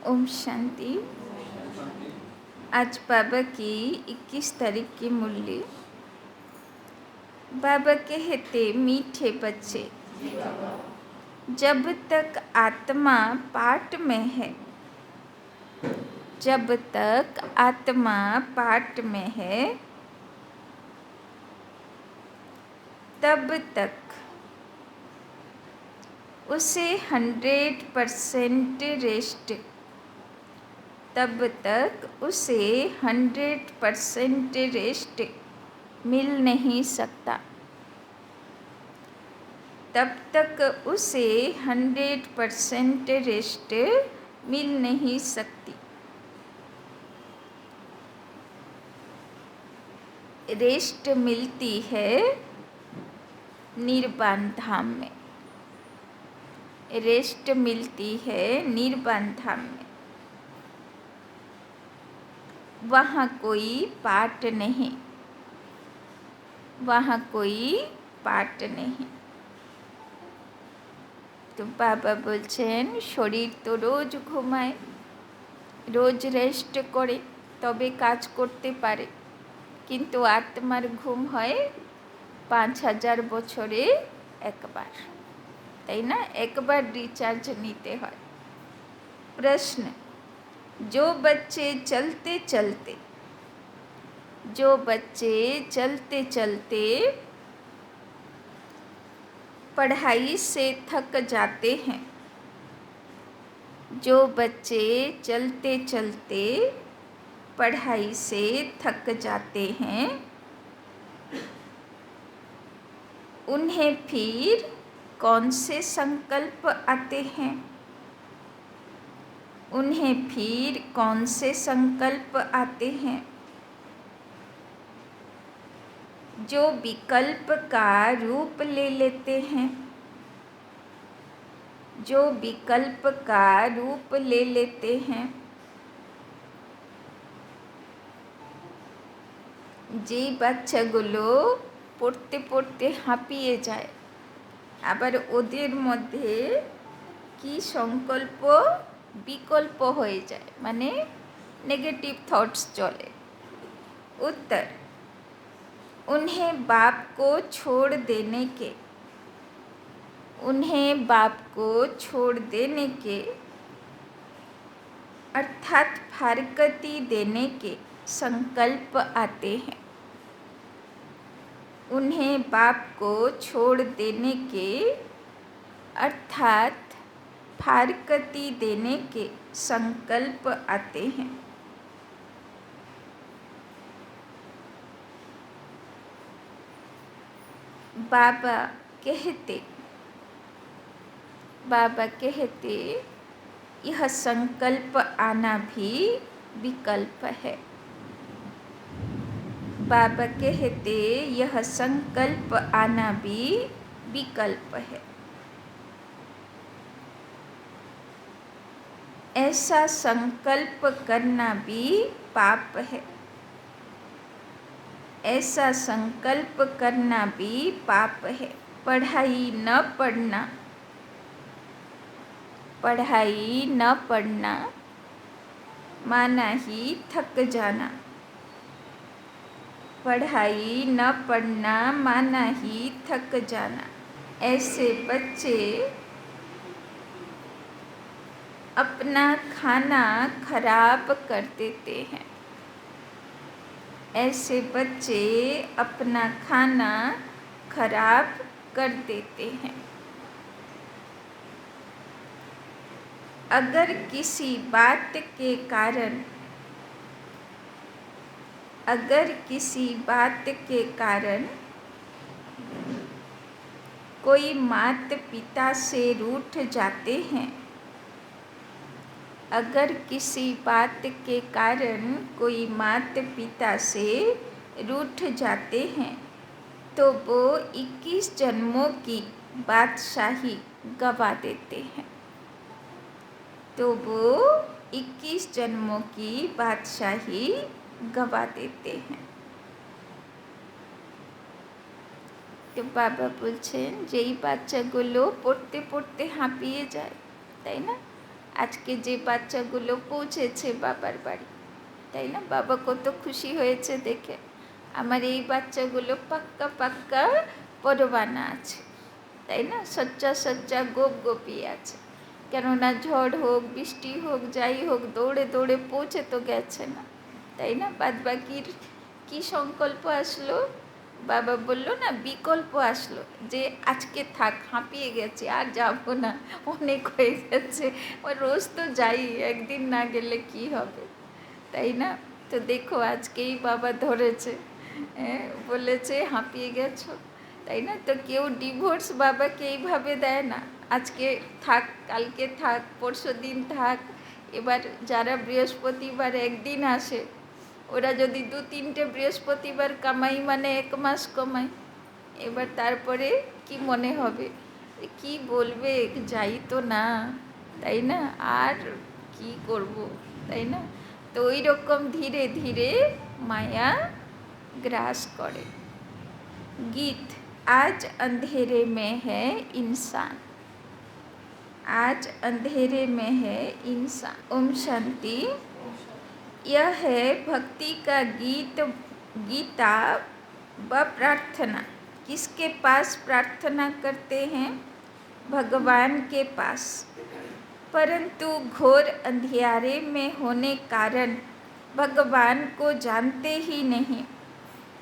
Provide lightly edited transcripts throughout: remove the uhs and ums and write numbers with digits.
ओम शांति। आज बाबा की 21 तारीख की मुरली। बाबा कहते, मीठे बच्चे, जब तक आत्मा पाठ में है, जब तक आत्मा पाठ में है, तब तक उसे 100% रेस्ट, तब तक उसे 100% रेस्ट मिल नहीं सकता, तब तक उसे 100% रेस्ट मिल नहीं सकती। रेस्ट मिलती है निर्वाण धाम में, रेस्ट मिलती है निर्वाण धाम में। वहाँ कोई पाठ नहीं, वहाँ कोई पाठ नहीं। तो बाबा बोलছেন शरीर तो रोज घुमाয়, रोज रेस्ट करे तबे काज करते पारे, किन्तु आत्मार घुम হয় 5000 বছরে একবার, তাই না? একবার রিচার্জ নিতে হয়। प्रश्न, जो बच्चे चलते चलते, जो बच्चे चलते चलते पढ़ाई से थक जाते हैं, जो बच्चे चलते चलते पढ़ाई से थक जाते हैं, उन्हें फिर कौन से संकल्प आते हैं? उन्हें फिर कौन से संकल्प आते हैं? जो विकल्प का रूप ले लेते हैं, जो विकल्प का रूप ले लेते हैं। যে বাচ্চাগুলো পড়তে পড়তে হাঁপিয়ে যায়, আবার ওদের মধ্যে কি সংকল্প বিকল্প হয়ে যায়, মানে नेगेटिव थॉट्स चले। उत्तर, उन्हें बाप को छोड़ देने के, उन्हें बाप को छोड़ देने के अर्थात फारकती देने के संकल्प आते हैं। उन्हें बाप को छोड़ देने के अर्थात फारकती देने के संकल्प आते हैं। बाबा कहते, बाबा कहते, यह संकल्प आना भी विकल्प है। बाबा कहते, यह संकल्प आना भी विकल्प है। ऐसा संकल्प करना भी पाप है, ऐसा संकल्प करना भी पाप है। पढ़ाई न पढ़ना, पढ़ाई न पढ़ना माना ही थक जाना, पढ़ाई न पढ़ना माना ही थक जाना। ऐसे बच्चे अपना खाना खराब कर देते हैं, ऐसे बच्चे अपना खाना खराब कर देते हैं। अगर किसी बात के कारण, अगर किसी बात के कारण कोई माता पिता से रूठ जाते हैं, अगर किसी बात के कारण कोई माता पिता से रूठ जाते हैं, तो वो 21 जन्मों की बादशाही गवा देते हैं, तो वो 21 जन्मों की बादशाही गवा देते हैं। तो बाबा बोलছেন, যেই বাচ্চাগুলো পড়তে পড়তে হাঁপিয়ে যায়, তাই না? আজকে যে বাচ্চাগুলো পৌঁছেছে বাবার বাড়ি, তাই না? বাবা কত খুশি হয়েছে দেখে। আমার এই বাচ্চাগুলো পাক্কা পাক্কা পরবানা আছে, তাই না? সচ্চা সচ্চা গোপ গোপী আছে। কেননা ঝড় হোক, বৃষ্টি হোক, যাই হোক, দৌড়ে দৌড়ে পৌঁছে তো গেছে না, তাই না? বাদ বাকির কী সংকল্প আসলো? বাবা বলল না, বিকল্প আসলো যে আজকে থাক, হাঁপিয়ে গেছে, আর যাব না, অনেক হয়ে গেছে, রোজ তো যাই, একদিন না গেলে কি হবে, তাই না? তো দেখো আজকেই বাবা ধরেছে, বলেছে হাঁপিয়ে গেছো, তাই না? তো কেউ ডিভোর্স বাবাকে এইভাবে দেয় না, আজকে থাক, কালকে থাক, পরশু দিন থাক। এবার যারা বৃহস্পতিবার একদিন আসে, ওরা যদি 2-3টে বৃহস্পতিবার কামাই মানে 1 মাস কমায়, এবার তারপরে কি মনে হবে, কি বলবে, যাই তো না, তাই না? আর কি করব, তাই না? তো ওই রকম ধীরে ধীরে মায়া গ্রাস করে। गीत आज अंधेरे में है इंसान, आज अंधेरे में है इंसान। ओम शांति। यह है भक्ति का गीत, गीता व प्रार्थना। किसके पास प्रार्थना करते हैं? भगवान के पास। परंतु घोर अंधियारे में होने कारण भगवान को जानते ही नहीं।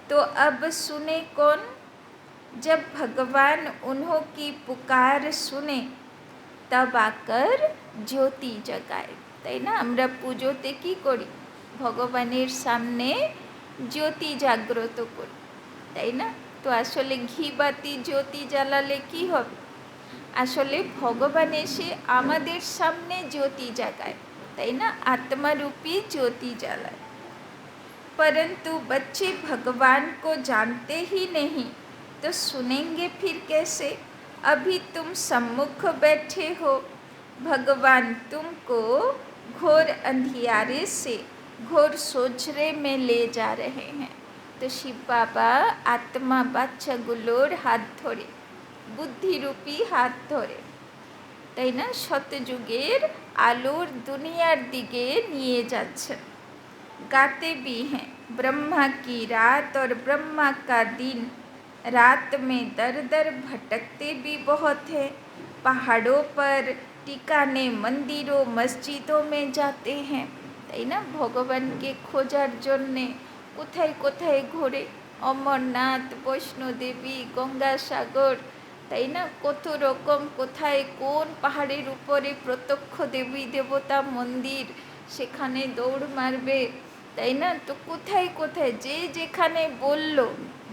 तो अब सुने कौन? जब भगवान उन्हों की पुकार सुने तब आकर ज्योति जगाए, তাই না? আমরা পুজোতে কি করি? ভগবানের সামনে জ্যোতি জাগ্রত করি, তাই না? তো আসলে ঘিবাতি জ্যোতি জ্বালালে কি হবে? আসলে ভগবান এসে আমাদের সামনে জ্যোতি জাগায়, তাই না? আত্মারূপী জ্যোতি জ্বালায়। परंतु बच्चे भगवान को जानते ही नहीं, तो सुनेंगे फिर कैसे? अभी तुम सम्मुख बैठे हो, भगवान तुमको घोर अंधियारे से घोर सोचरे में ले जा रहे हैं। तो शिव बाबा आत्मा বাচ্চাগুলোর হাত ধরে, বুদ্ধিরূপী হাত ধরে, তাই না, শতযুগের আলোর দুনিয়ার দিকে নিয়ে যাচ্ছেন। गाते भी हैं ब्रह्मा की रात और ब्रह्मा का दिन, रात में दर दर भटकते भी बहुत हैं, पहाड़ों पर टिकाने मंदिरों मस्जिदों में जाते हैं, তাই না? ভগবানকে খোঁজার জন্যে কোথায় কোথায় ঘোরে, অমরনাথ, বৈষ্ণোদেবী, গঙ্গাসাগর, তাই না? কত রকম, কোথায় কোন পাহাড়ের উপরে প্রত্যক্ষ দেবী দেবতা মন্দির, সেখানে দৌড় মারবে, তাই না? তো কোথায় কোথায় যে যেখানে বলল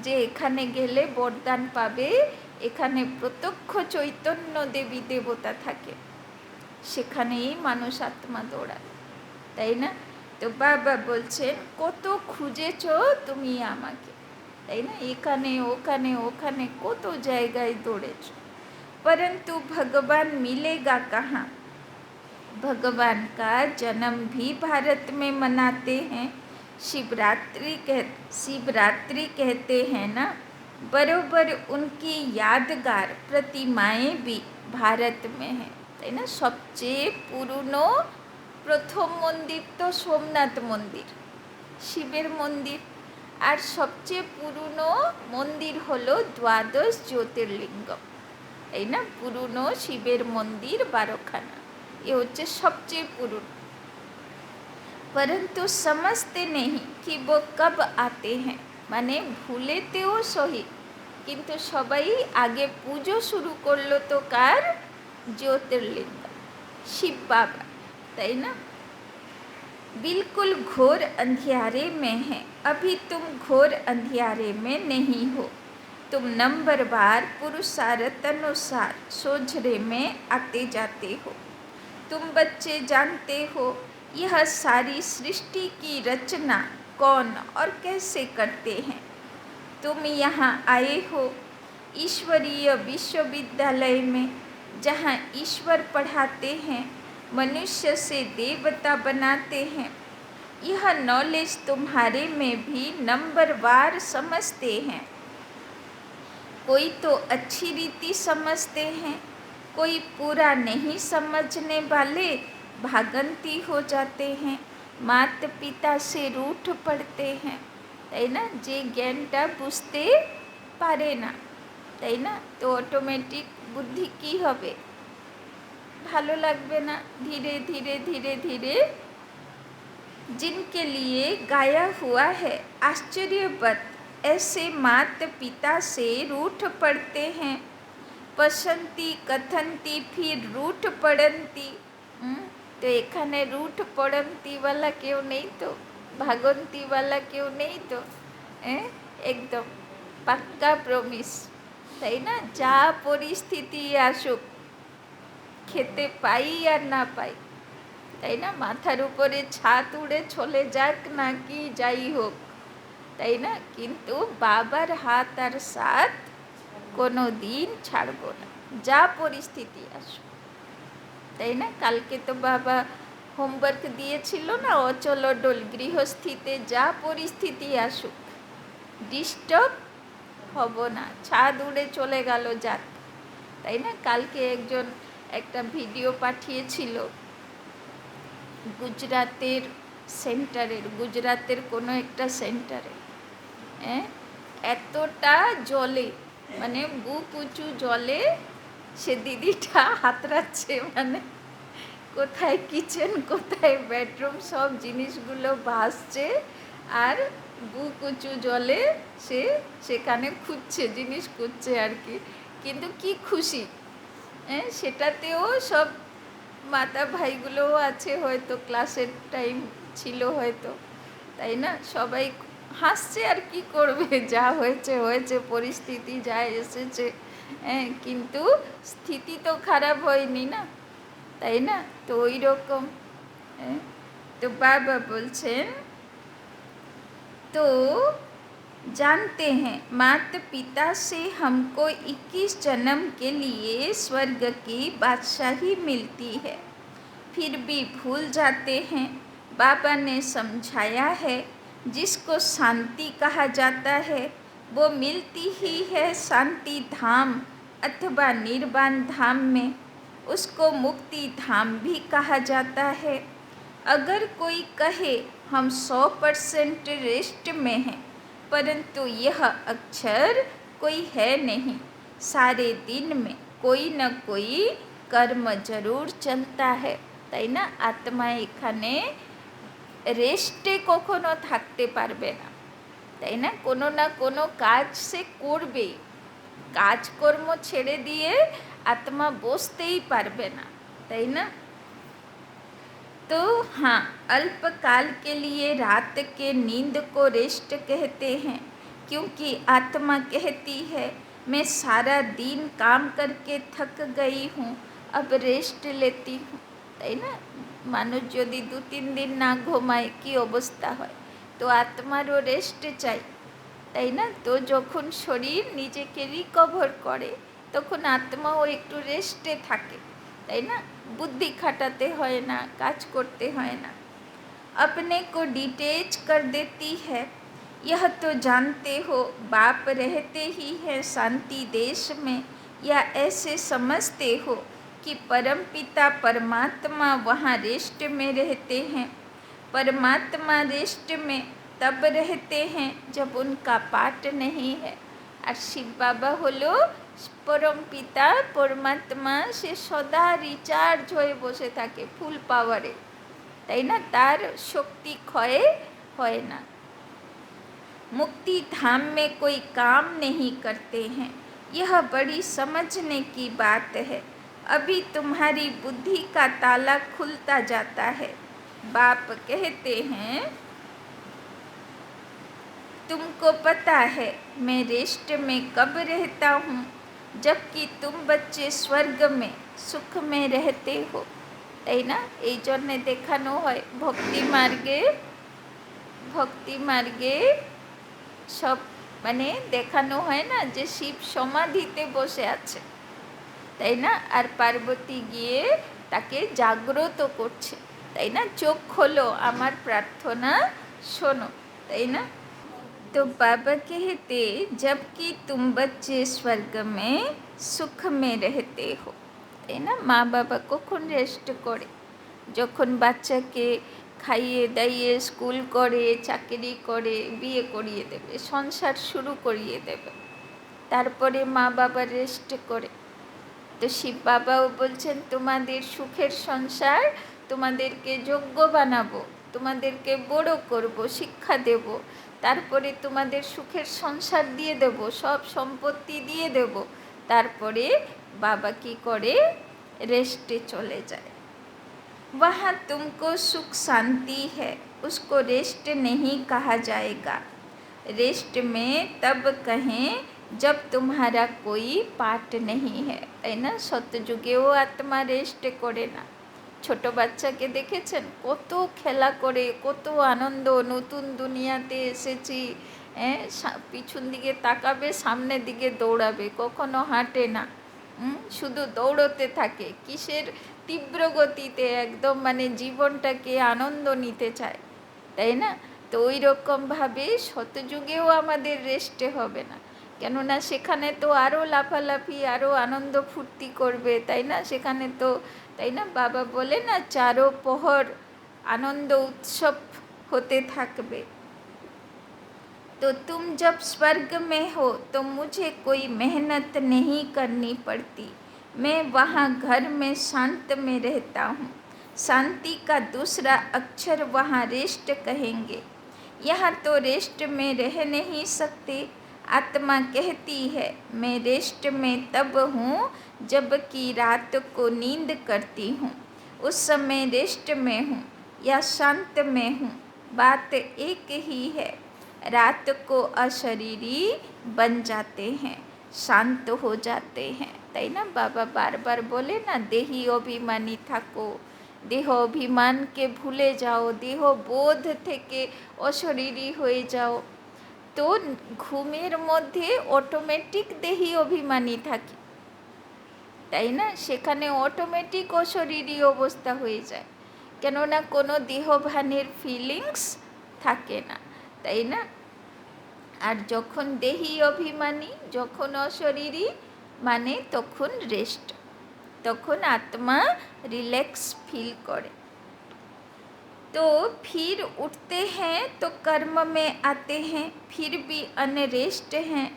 যে এখানে গেলে বরদান পাবে, এখানে প্রত্যক্ষ চৈতন্য দেবী দেবতা থাকে, সেখানেই মানুষ আত্মা দৌড়ায়, তাই না? তো বাবা বলছেন কত খুঁজেছ তুমি আমাকে, তাই না? এখানে ওখানে ওখানে কত জায়গায় দৌড়েছ, परंतु भगवान मिलेगा कहाँ? भगवान का जन्म भी भारत में मनाते हैं, शिवरात्रि कहते हैं ना, बरोबर उनकी यादगार प्रतिमाएं भी भारत में हैं, তাই না? সবচেয়ে পুরনো প্রথম মন্দির তো সোমনাথ মন্দির, শিবের মন্দির, আর সবচেয়ে পুরনো মন্দির হলো দ্বাদশ জ্যোতির্লিঙ্গম, তাই না? পুরনো শিবের মন্দির 12খানা, ये হচ্ছে সবচেয়ে পুরনো। परंतु समझते नहीं कि वो कब आते हैं, মানে ভুলেতেও সহি, কিন্তু সবাই আগে পুজো শুরু করলো তো কার? জ্যোতির্লিঙ্গ, শিব বাবা, তাই না? बिल्कुल घोर अंधियारे में है, अभी तुम घोर अंधियारे में नहीं हो, तुम नंबरवार पुरुषार्थ अनुसार सोझरे में आते जाते हो। तुम बच्चे जानते हो यह सारी सृष्टि की रचना कौन और कैसे करते हैं। तुम यहाँ आए हो ईश्वरीय विश्वविद्यालय में, जहाँ ईश्वर पढ़ाते हैं, मनुष्य से देवता बनाते हैं। यह नॉलेज तुम्हारे में भी नंबरवार समझते हैं। कोई तो अच्छी रीति समझते हैं, कोई पूरा नहीं समझने वाले भागंती हो जाते हैं, माता पिता से रूठ पड़ते हैं, তাই না? যে জ্ঞানটা বুঝতে পারে না, তাই না? তো অটোমেটিক বুদ্ধি কী হবে? ভালো লাগবে না। ধীরে ধীরে ধীরে ধীরে जिनके लिए गाया हुआ है आश्चर्यवत ऐसे माता पिता से रूठ पड़ते हैं, पसंती कथनती फिर रूठ पड़ंती। तो एखाने रूठ पड़ंती वाला क्यों नहीं तो, भागंती वाला क्यों नहीं तो, एकदम पक्का प्रमिस, তাই না? যা পরিস্থিতি আসুক, খেতে পাই আর না পাই, তাই না? মাথার উপরে ছাদ উড়ে চলে যাক না কি যাই হোক, তাই না? কিন্তু বাবার হাত আর সাথ কোনো দিন ছাড়বো না, যা পরিস্থিতি আসুক, তাই না? কালকে তো বাবা হোমওয়ার্ক দিয়েছিল না, অচল ডোল গৃহস্থিতে যা পরিস্থিতি আসুক ডিস্টার্ব হব না, ছাদ উড়ে চলে গেল যাক, তাই না? কালকে একজন একটা ভিডিও পাঠিয়েছিল গুজরাতের সেন্টারের, গুজরাতের কোনো একটা সেন্টারে, এতটা জলে, মানে বুক উঁচু জলে সে দিদিটা হাতড়াচ্ছে, মানে কোথায় কিচেন কোথায় বেডরুম সব জিনিসগুলো ভাসছে, আর বুক উঁচু জলে সে সেখানে খুঁজছে, জিনিস খুঁজছে আর কি। কিন্তু কি খুশি, সেটাতেও সব মাতা ভাইগুলোও আছে, হয়তো ক্লাসের টাইম ছিল হয়তো, তাই না? সবাই হাসছে, আর কি করবে, যা হয়েছে হয়েছে, পরিস্থিতি যা এসেছে, কিন্তু স্থিতি তো খারাপ হয়নি না, তাই না? তো ওই রকম। তো বাবা বলছেন, तो जानते हैं माता पिता से हमको 21 जन्म के लिए स्वर्ग की बादशाही मिलती है, फिर भी भूल जाते हैं। बाबा ने समझाया है जिसको शांति कहा जाता है वो मिलती ही है शांति धाम अथवा निर्वाण धाम में, उसको मुक्ति धाम भी कहा जाता है। अगर कोई कहे हम 100% रेस्ट में हैं, परंतु यह अक्षर कोई है नहीं, सारे दिन में कोई न कोई कर्म जरूर चलता है, তাই না? আত্মা এখানে রেস্টে কখনো থাকতে পারবে না, তাই না? কোনো না কোনো কাজ সে করবেই, কাজকর্ম ছেড়ে দিয়ে আত্মা বসতেই পারবে না, তাই না? तो हाँ, अल्पकाल के लिए रात के नींद को रेस्ट कहते हैं, क्योंकि आत्मा कहती है मैं सारा दिन काम करके थक गई हूँ, अब रेस्ट लेती हूँ, তাই না? মানুষ যদি 2-3 দিন না ঘুমায় কী অবস্থা হয়, তো আত্মারও রেস্ট চাই, তাই না? তো যখন শরীর নিজেকে রিকভার করে তখন আত্মাও একটু রেস্টে থাকে, তাই না? बुद्धि खटाते হয় না, কাজ করতে হয় না, अपने को डिटेच कर देती है। यह तो जानते हो बाप रहते ही हैं शांति देश में, या ऐसे समझते हो कि परमपिता परमात्मा वहाँ रेस्ट में रहते हैं। परमात्मा रेस्ट में तब रहते हैं जब उनका पाठ नहीं है, और शिव बाबा হলো পরম পিতা পরমাত্মা, সে সদা রিচার্জ হয়ে বসে থাকে ফুল পাওয়ারে, তাই না? তার শক্তি ক্ষয় হয় না। मुक्ति धाम में कोई काम नहीं करते हैं, यह बड़ी समझने की बात है। अभी तुम्हारी बुद्धि का ताला खुलता जाता है। बाप कहते हैं तुमको पता है मैं रेस्ट में कब रहता हूँ, जबकि तुम बच्चे स्वर्ग में सुख में रहते हो, তাই না? এই জন্যে দেখানো হয় ভক্তি মার্গে সব, মানে দেখানো হয় না যে শিব সমাধিতে বসে আছে, তাই না? আর পার্বতী গিয়ে তাকে জাগ্রত করছে, তাই না? চোখ খোলো, আমার প্রার্থনা শোনো, তাই না? तो बाबा कहते जबकि तुम बच्चे स्वर्ग में सुख में रहते हो, তাই না? মা বাবা কখন রেস্ট করে? যখন বাচ্চাকে খাইয়ে দাইয়ে স্কুল করে, চাকরি করে, বিয়ে করিয়ে দেবে, সংসার শুরু করিয়ে দেবে, তারপরে মা বাবা রেস্ট করে। তো শিব বাবাও বলছেন তোমাদের সুখের সংসার তোমাদেরকে যোগ্য বানাবো, তোমাদেরকে বড় করব, শিক্ষা দেব, তারপরে তোমাদের সুখের সংসার দিয়ে দেব, সব সম্পত্তি দিয়ে দেব। তারপরে বাবা কি করে, रेस्ट चले जाए। वहाँ तुमको सुख शांति है, उसको रेस्ट नहीं कहा जाएगा। रेस्ट में तब कहें जब तुम्हारा कोई पार्ट नहीं है, তাই না? সত্যযুগেও আত্মা রেস্ট করে না। ছোট বাচ্চাকে দেখেছেন কত খেলা করে, কত আনন্দ, নতুন দুনিয়াতে এসেছি, পিছন দিকে তাকাবে, সামনের দিকে দৌড়াবে, কখনো হাঁটে না, শুধু দৌড়তে থাকে, কিসের তীব্র গতিতে একদম মানে জীবনটাকে আনন্দ নিতে চায়, তাই না? তো ওই রকমভাবে শতযুগেও আমাদের রেস্টে হবে না, কেননা সেখানে তো আরও লাফালাফি, আরও আনন্দ ফুর্তি করবে, তাই না? সেখানে তো, তাই না, বাবা বলে না, চারো পহর আনন্দ উৎসব হতে থাকবে। तो तुम जब स्वर्ग में हो तो मुझे कोई मेहनत नहीं करनी पड़ती, मैं वहाँ घर में शांत में रहता हूँ। शांति का दूसरा अक्षर वहाँ रेस्ट कहेंगे। यहाँ तो रेस्ट में रह नहीं सकते। आत्मा कहती है मैं रेस्ट में तब हूँ जबकि रात को नींद करती हूँ, उस समय रेस्ट में हूँ या शांत में हूँ, बात एक ही है। रात को अशरीरी बन जाते हैं, शांत हो जाते हैं, তাই না? বাবা বারবার বলে না, দেহি অভিমানী থাকো, দেহ অভিমানকে ভুলে যাও, দেহ বোধ থেকে অশরীরী হয়ে যাও। তো ঘুমের মধ্যে অটোমেটিক দেহি অভিমানী থাকে, তাই না? সেখানে অটোমেটিক অশরীরী অবস্থা হয়ে যায়, কেননা কোনো দেহভানের ফিলিংস থাকে না, তাই না? আর যখন দেহি অভিমানী, যখন অশরীরী, মানে তখন রেস্ট, তখন আত্মা রিল্যাক্স ফিল করে। तो फिर उठते हैं तो कर्म में आते हैं, फिर भी अनरेस्ट हैं,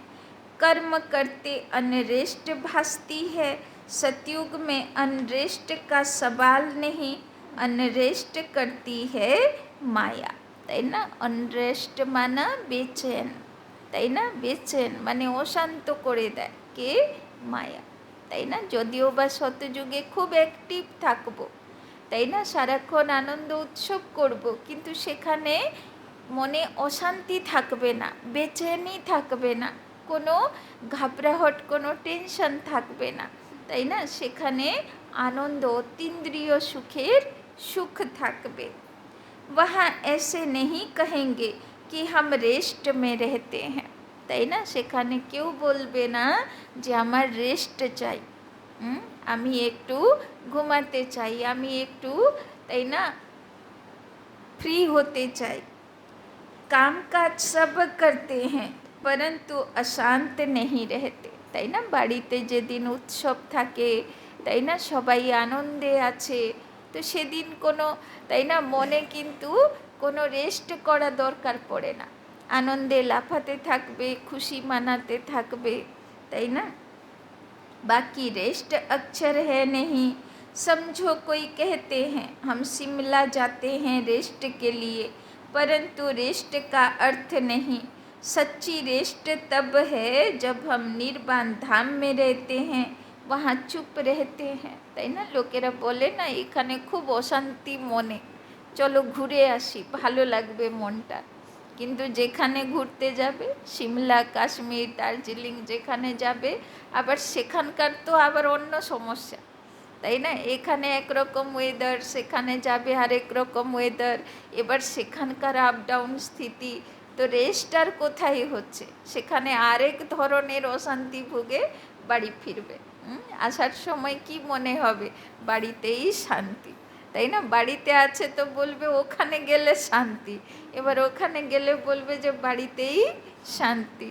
कर्म करते अनरेस्ट भासती है। सतयुग में अनरेस्ट का सवाल नहीं, अनरेस्ट करती है माया, তাই না? अनरेस्ट माना बेचैन, তাই না? বেচেন মানে অশান্ত করে দেয় কে? মায়া, তাই না? যদিও বা শতযুগে খুব অ্যাক্টিভ থাকবো, তাই না, সারাক্ষণ আনন্দ উৎসব করব, কিন্তু সেখানে মনে অশান্তি থাকবে না, বেচেনি থাকবে না, কোনো ঘাবড়াহট, কোনো টেনশন থাকবে না, তাই না? সেখানে আনন্দ, অতীন্দ্রিয় সুখের সুখ থাকবে। वहाँ ऐसे नहीं कहेंगे कि हम रेस्ट में रहते हैं, তাই না? সেখানে কেউ বলবে না যে আমার রেস্ট চাই, আমি একটু ঘুমাতে চাই, আমি একটু, তাই না, फ्री होते চাই। काम काज सब करते हैं परंतु अशांत नहीं रहते, তাই না? বাড়িতে যেদিন উৎসব থাকে, তাই না, সবাই আনন্দে আছে, তো সেদিন কোনো, তাই না, মনে কিন্তু কোনো রেস্ট করা দরকার পড়ে না, আনন্দে লাফাতে থাকবে, খুশি মানাতে থাকবে, তাই না? बाकी रेस्ट अक्षर है नहीं। समझो कोई कहते हैं हम शिमला जाते हैं रेस्ट के लिए, परंतु रेस्ट का अर्थ नहीं। सच्ची रेस्ट तब है जब हम निर्वाण धाम में रहते हैं, वहाँ चुप रहते हैं, তাই না? লোকেরা বলে না এখানে খুব অশান্তি মনে, চলো ঘুরে আসি, ভালো লাগবে মনটা, কিন্তু যেখানে ঘুরতে যাবে, সিমলা, কাশ্মীর, দার্জিলিং যেখানে যাবে, আবার সেখানকার তো আবার অন্য সমস্যা, তাই না? এখানে একরকম ওয়েদার, সেখানে যাবে আরেক রকম ওয়েদার, এবার সেখানকার আপ ডাউন স্থিতি, তো রেস্ট আর কোথায় হচ্ছে, সেখানে আরেক ধরনের অশান্তি ভুগে বাড়ি ফিরবে। আসার সময় কি মনে হবে? বাড়িতেই শান্তি, তাই না? বাড়িতে আছে তো বলবে ওখানে গেলে শান্তি, এবার ওখানে গেলে বলবে যে বাড়িতেই শান্তি,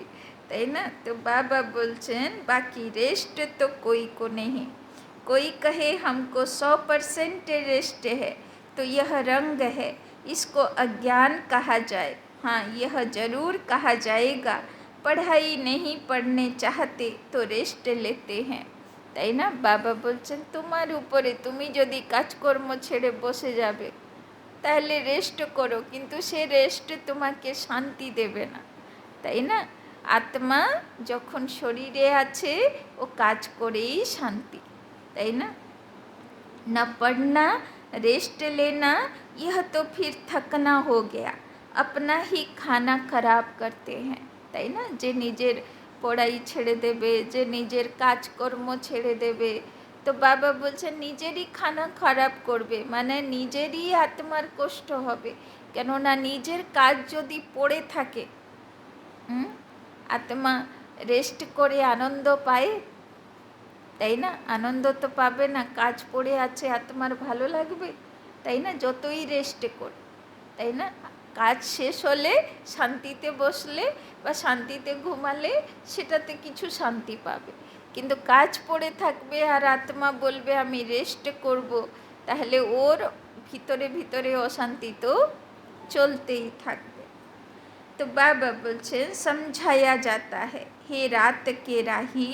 তাই না? তো বাবা বলছেন বাকি রেস্ট তো कोई को नहीं, कोई कहे हमको 100% रेस्ट है, तो यह रंग है, इसको अज्ञान कहा जाए। हाँ, यह जरूर कहा जाएगा। पढ़ाई नहीं पढ़ने चाहते तो रेस्ट लेते हैं, তাই না? বাবা বলছেন তোমার উপরে, তুমি যদি কাজকর্ম ছেড়ে বসে যাবে তাহলে রেস্ট করো, কিন্তু সে রেস্ট তোমাকে শান্তি দেবে না, তাই না? আত্মা যখন শরীরে আছে ও কাজ করেই শান্তি, তাই না? न पढ़ना, रेस्ट लेना, यह तो फिर थकना हो गया। अपना ही खाना खराब करते हैं, তাই না? যে নিজের পড়াই ছেড়ে দেবে, যে নিজের কাজকর্ম ছেড়ে দেবে, তো বাবা বলছেন নিজেরই খানা খারাপ করবে, মানে নিজেরই আত্মার কষ্ট হবে। কেননা নিজের কাজ যদি পড়ে থাকে, আত্মা রেস্ট করে আনন্দ পায়, তাই না? আনন্দ তো পাবে না। কাজ পড়ে আছে, আত্মার ভালো লাগবে? তাই না? যতই রেস্ট কর, তাই না? কাজ শেষ হলে শান্তিতে বসলে বা শান্তিতে ঘুমালে সেটাতে কিছু শান্তি পাবে, কিন্তু কাজ পড়ে থাকবে আর আত্মা বলবে আমি রেস্ট করব, তাহলে ওর ভিতরে ভিতরে অশান্তি তো চলতেই থাকবে। तो बाबा बोलছেন समझाया जाता है, हे रात के राही,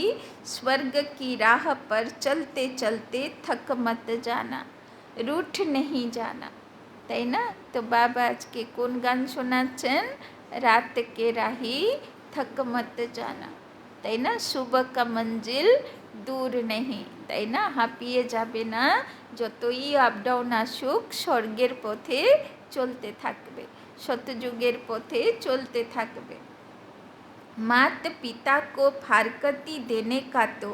स्वर्ग की राह पर चलते चलते थक मत जाना, रूठ नहीं जाना, তাই না? তো বাবা আজকে কোন গান শোনাচ্ছেন? রাত কে রাহি থক মত জানা, তাই না? সুবহ কা মঞ্জিল দূর নেই, তাই না? হাঁপিয়ে যাবে না, যতই আপ ডাউন আসুক স্বর্গের পথে চলতে থাকবে, सतयुगेर पथे चलते থাকবে। मात पिता को फारकती देने का तो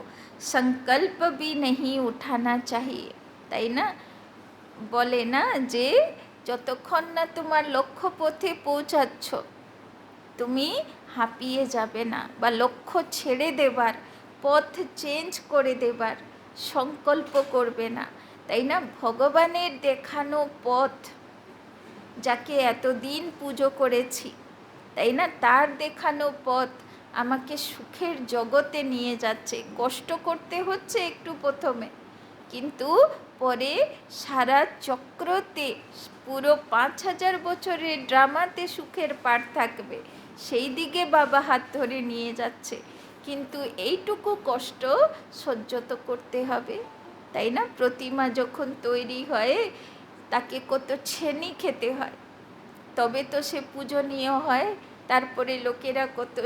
संकल्प भी नहीं उठाना चाहिए, তাই না? বলে না যে যতক্ষণ না তোমার লক্ষ্য পথে পৌঁছাচ্ছ তুমি হাঁপিয়ে যাবে না, বা লক্ষ্য ছেড়ে দেবার, পথ চেঞ্জ করে দেবার সংকল্প করবে না, তাই না? ভগবানের দেখানো পথ, যাকে এতদিন পুজো করেছি, তাই না, তার দেখানো পথ আমাকে সুখের জগতে নিয়ে যাচ্ছে। কষ্ট করতে হচ্ছে একটু প্রথমে, কিন্তু পরে সারা চক্রতে পুরো 5000 বছরের ড্রামাতে সুখের পাঠ থাকবে, সেই দিকে বাবা হাত ধরে নিয়ে যাচ্ছে। কিন্তু এইটুকু কষ্ট সহ্য তো করতে হবে, তাই না? প্রতিমা যখন তৈরি হয় তাকে কত ছেনি খেতে হয়, তবে তো সে পূজনীয় হয়, তারপরে লোকেরা কত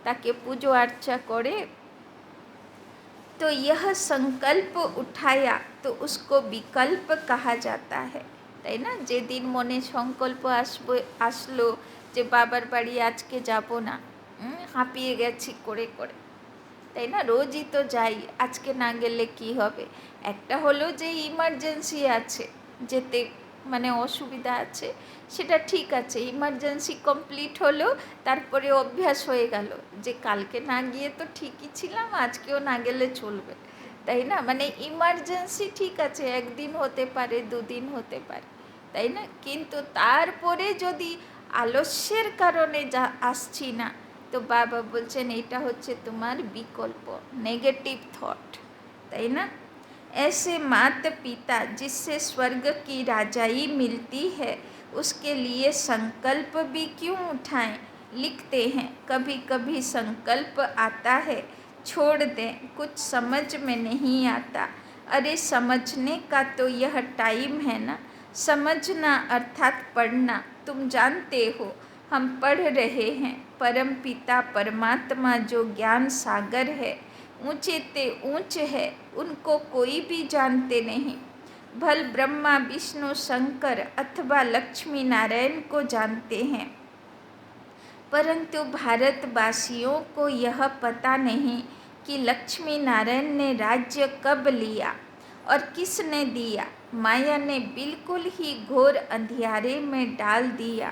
তাকে পুজো আর্চা করে। तो यह संकल्प उठाया तो उसको विकल्प कहा जाता है, তাই না? যেদিন মনে সংকল্প আসলো যে বাবার বাড়ি আজকে যাব না, হাঁপিয়ে গেছি করে করে, তাই না? রোজই তো যাই, আজকে না গেলে কি হবে? একটা হলো যে ইমার্জেন্সি আছে, যেতে মানে অসুবিধা আছে, সেটা ঠিক আছে, ইমার্জেন্সি কমপ্লিট হলো, তারপরে অভ্যাস হয়ে গেল যে কালকে না গিয়ে তো ঠিকই ছিলাম, আজকেও না গেলে চলবে, তাই না? মানে ইমার্জেন্সি ঠিক আছে, একদিন হতে পারে, দুদিন হতে পারে, তাই না? কিন্তু তারপরে যদি আলস্যের কারণে যা আসছি না, তো বাবা বলছেন এটা হচ্ছে তোমার বিকল্প, নেগেটিভ থট, তাই না? ऐसे माता पिता जिससे स्वर्ग की राजाई मिलती है, उसके लिए संकल्प भी क्यों उठाएं? लिखते हैं कभी कभी संकल्प आता है, छोड़ दें, कुछ समझ में नहीं आता। अरे समझने का तो यह टाइम है ना, समझना अर्थात पढ़ना। तुम जानते हो हम पढ़ रहे हैं, परम पिता परमात्मा जो ज्ञान सागर है, ऊँचे ते ऊँच है, उनको कोई भी जानते नहीं। भल ब्रह्मा विष्णु शंकर अथवा लक्ष्मी नारायण को जानते हैं, परंतु भारतवासियों को यह पता नहीं कि लक्ष्मी नारायण ने राज्य कब लिया और किसने दिया। माया ने बिल्कुल ही घोर अंधियारे में डाल दिया।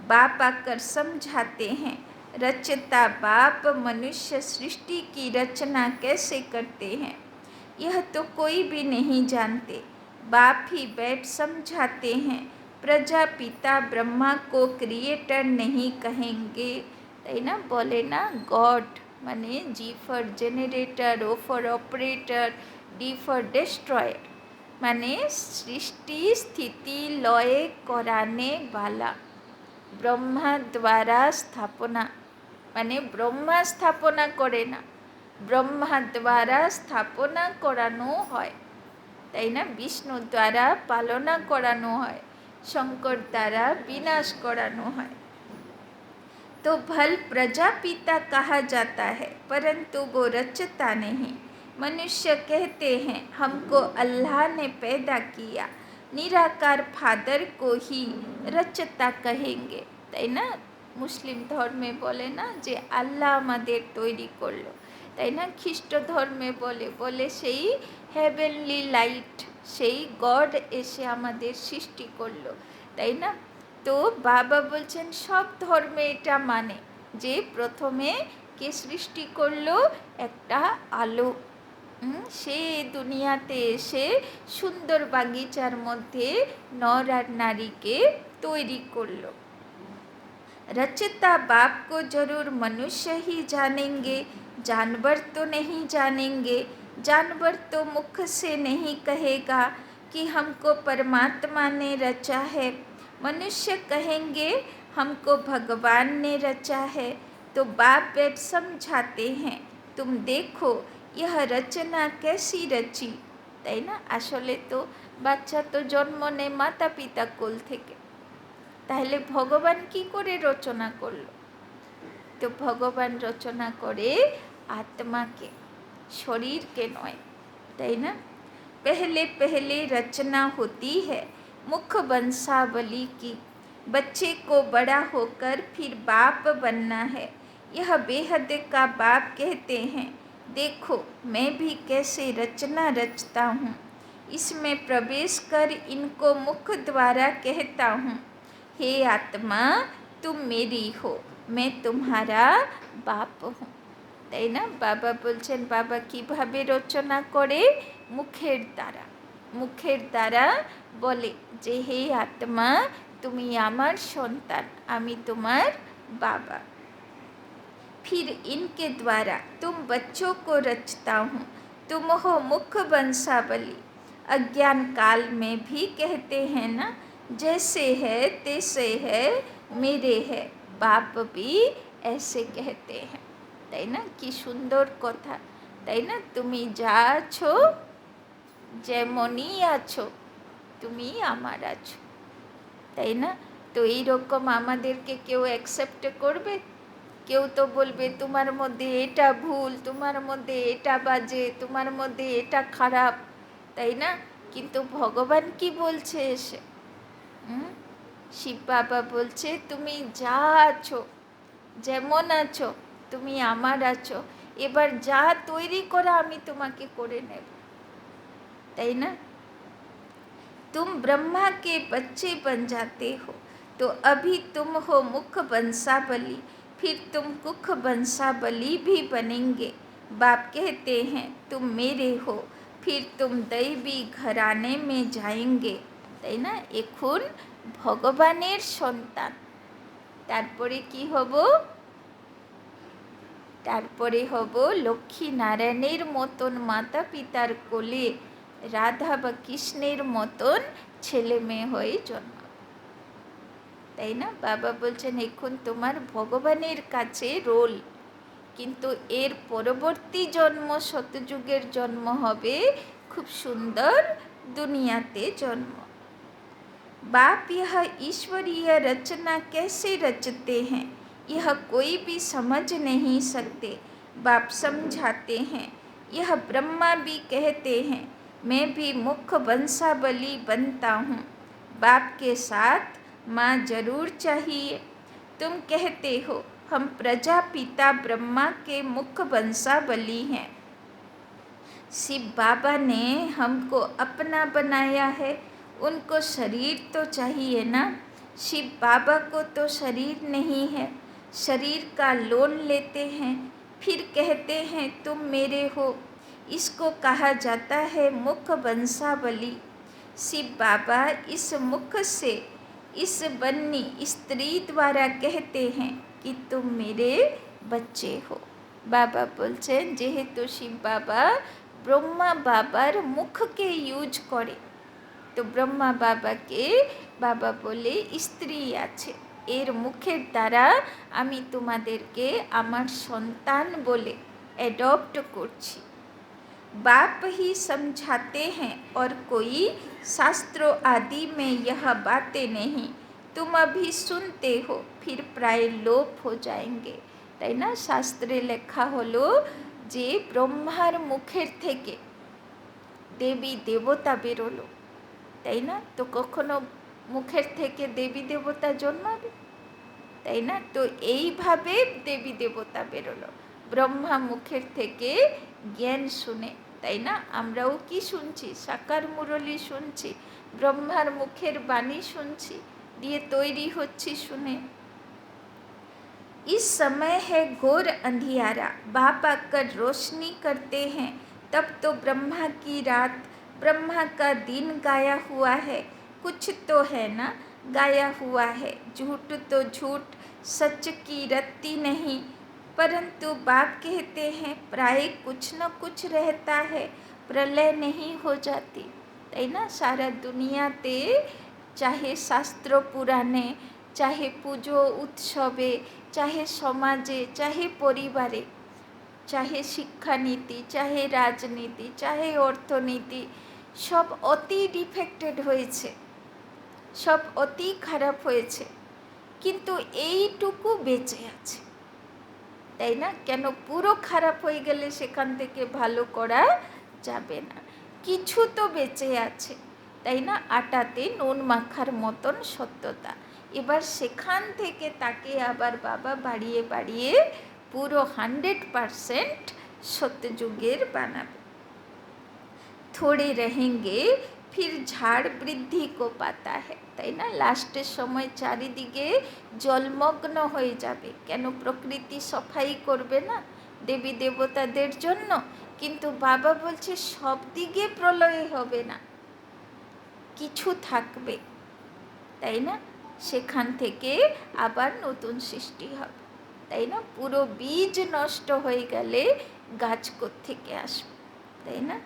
बाप आकर समझाते हैं, रचता बाप मनुष्य सृष्टि की रचना कैसे करते हैं, यह तो कोई भी नहीं जानते। बाप ही बैठ समझाते हैं, प्रजापिता ब्रह्मा को क्रिएटर नहीं कहेंगे, তাই না? বলে না গড মানে G for generator, O for operator, D for destroyer, माने सृष्टि स्थिति लय कराने वाला, ब्रह्मा द्वारा स्थापना माने ब्रह्मा स्थापना करे ना, ब्रह्मा द्वारा स्थापना करानो হয়, তাই না? বিষ্ণু দ্বারা পালনা করানো হয়, শঙ্কর দ্বারা বিনাশ करानो है। तो भल प्रजापिता कहा जाता है, परंतु वो रचता नहीं। मनुष्य कहते हैं हमको अल्लाह ने पैदा किया, निराकार फादर को ही रचता कहेंगे, তাই না? মুসলিম ধর্মে বলে না যে আল্লাহ আমাদের তৈরি করলো, তাই না? খ্রিস্ট ধর্মে বলে সেই হেভেনলি লাইট, সেই গড এসে আমাদের সৃষ্টি করলো, তাই না? তো বাবা বলছেন সব ধর্মে এটা মানে যে প্রথমে কে সৃষ্টি করলো? একটা আলো, সে দুনিয়াতে এসে সুন্দর বাগিচার মধ্যে নর আর নারীকে তৈরি করলো। रचता बाप को जरूर मनुष्य ही जानेंगे, जानवर तो नहीं जानेंगे। जानवर तो मुख से नहीं कहेगा कि हमको परमात्मा ने रचा है। मनुष्य कहेंगे हमको भगवान ने रचा है। तो बाप बेट समझाते हैं, तुम देखो यह रचना कैसी रची, তাই না? আসলে তো বাচ্চা তো জন্ম নেয় মাতা পিতা কোল থেকে, তাহলে ভগবান কি করে রচনা করলো? তো ভগবান রচনা করে আত্মাকে, শরীরকে নয়, তাই না? पहले पहले रचना होती है मुख वंशावली की, बच्चे को बड़ा होकर फिर बाप बनना है। यह बेहद का बाप कहते हैं, देखो मैं भी कैसे रचना रचता हूँ, इसमें प्रवेश कर इनको मुख द्वारा कहता हूँ, हे आत्मा तुम मेरी हो, मैं तुम्हारा बाप हूँ, তাই না? বাবা বলছেন বাবা কীভাবে রচনা করে? মুখের দ্বারা বলে যে হে আত্মা তুমি আমার সন্তান, আমি তোমার बाबा। फिर इनके द्वारा तुम बच्चों को रचता हूँ, तुम हो मुख वंशावली। अज्ञान काल में भी कहते हैं ना, जैसे है तैसे है मेरे है, बाप भी ऐसे कहते हैं, তাই না? কি সুন্দর কথা, তাই না? তুমি যা আছো যেমনই আছো তুমি আমার আছো, তাই না? তো এইরকম আমাদেরকে কেউ অ্যাকসেপ্ট করবে? কেউ তো বলবে তোমার মধ্যে এটা ভুল, তোমার মধ্যে এটা বাজে, তোমার মধ্যে এটা খারাপ, তাই না? কিন্তু ভগবান কি বলছে এসে? শিব বাবা বলছে তুমি যা আছো যেমন আছো তুমি আমার আছো, এবার যা তৈরি করা আমি তোমাকে করে নেব, তাই না? तुम ब्रह्मा के बच्चे बन जाते हो, तो अभी तुम हो मुख वंशावली, फिर तुम कुख वंशावली भी बनेंगे। बाप कहते हैं तुम मेरे हो, फिर तुम दैवी घराने में जाएंगे, তাই না? এখন ভগবানের সন্তান, তারপরে কি হব? তারপরে হব লক্ষ্মী নারায়ণের মতন মাতা পিতার কোলে, রাধা বা কৃষ্ণের মতন ছেলে মেয়ে হয়ে জন্ম, তাই না? বাবা বলছেন এখন তোমার ভগবানের কাছে রোল, কিন্তু এর পরবর্তী জন্ম সতযুগের জন্ম হবে খুব সুন্দর দুনিয়াতে জন্ম। बाप यह ईश्वरीय रचना कैसे रचते हैं यह कोई भी समझ नहीं सकते। बाप समझाते हैं, यह ब्रह्मा भी कहते हैं मैं भी मुख वंशावली बनता हूँ, बाप के साथ माँ जरूर चाहिए। तुम कहते हो हम प्रजापिता ब्रह्मा के मुख वंशावली हैं, शिव बाबा ने हमको अपना बनाया है, उनको शरीर तो चाहिए ना। शिव बाबा को तो शरीर नहीं है, शरीर का लोन लेते हैं, फिर कहते हैं तुम मेरे हो, इसको कहा जाता है मुख वंशावली। शिव बाबा इस मुख से इस बन्नी स्त्री द्वारा कहते हैं कि तुम मेरे बच्चे हो। बाबा बोलছেন যেহেতু শিব বাবা ব্রহ্মা বাবার মুখকে ইউজ করে, তো ব্রহ্মা বাবাকে বাবা বলে স্ত্রী আছে, এর মুখের দ্বারা আমি তোমাদেরকে আমার সন্তান বলে অ্যাডপ্ট করছি। बाप ही समझाते हैं और कोई शास्त्रों आदि में यह बातें नहीं, तुम अभी सुनते हो फिर प्राय लोप हो जाएंगे। তাই না, শাস্ত্রে লেখা হলো যে ব্রহ্মার মুখের থেকে দেবী দেবতা বেরোলো, তাই না? তো কখনো মুখের থেকে দেবী দেবতা জন্মাবে, তাই না? তো এইভাবে দেবী দেবতা বেরোলো ব্রহ্মা মুখের থেকে জ্ঞান শুনে, তাই না? আমরাও কি শুনছি? সাকার মুরলি শুনছি, ব্রহ্মার মুখের বাণী শুনছি, দিয়ে তৈরি হচ্ছি শুনে। इस समय है घोर अंधियारा, बाप आकर रोशनी करते हैं, तब तो ब्रह्मा की रात ब्रह्मा का दिन गाया हुआ है, कुछ तो है ना गाया हुआ है, झूठ तो झूठ सच की रत्ती नहीं, परंतु बाप कहते हैं प्राय कुछ न कुछ रहता है, प्रलय नहीं हो जाती। তাই না, সারা দুনিয়াতে চাহে শাস্ত্র পুরাণে, চাহে পুজো উৎসবে, চাহে সমাজে, চাহে পরিবারে, চাহে শিক্ষানীতি, চাহে রাজনীতি, চাহে অর্থনীতি, সব অতি ডিফেক্টেড হয়েছে, সব অতি খারাপ হয়েছে, কিন্তু এইটুকু বেঁচে আছে, তাই না? কেন, পুরো খারাপ হয়ে গেলে সেখান থেকে ভালো করা যাবে না, কিছু তো বেঁচে আছে, তাই না? আটাতে নুন মাখার মতন সত্যতা। এবার সেখান থেকে তাকে আবার বাবা বাড়িয়ে বাড়িয়ে পুরো 100% সত্যযুগের বানাবে। থোড়ে रहेंगे फिर ঝাড় বৃদ্ধি কো পাতা है, তাই না? লাস্টের সময় চারিদিকে জলমগ্ন হয়ে যাবে, কেন, প্রকৃতি সফাই করবে না দেবী দেবতাদের জন্য, কিন্তু বাবা বলছে সব দিকে প্রলয় হবে না, কিছু থাকবে, তাই না? সেখান থেকে আবার নতুন সৃষ্টি হবে, তাই না? পুরো বীজ নষ্ট হয়ে গেলে গাছ কোত্থেকে আসবে, তাই না?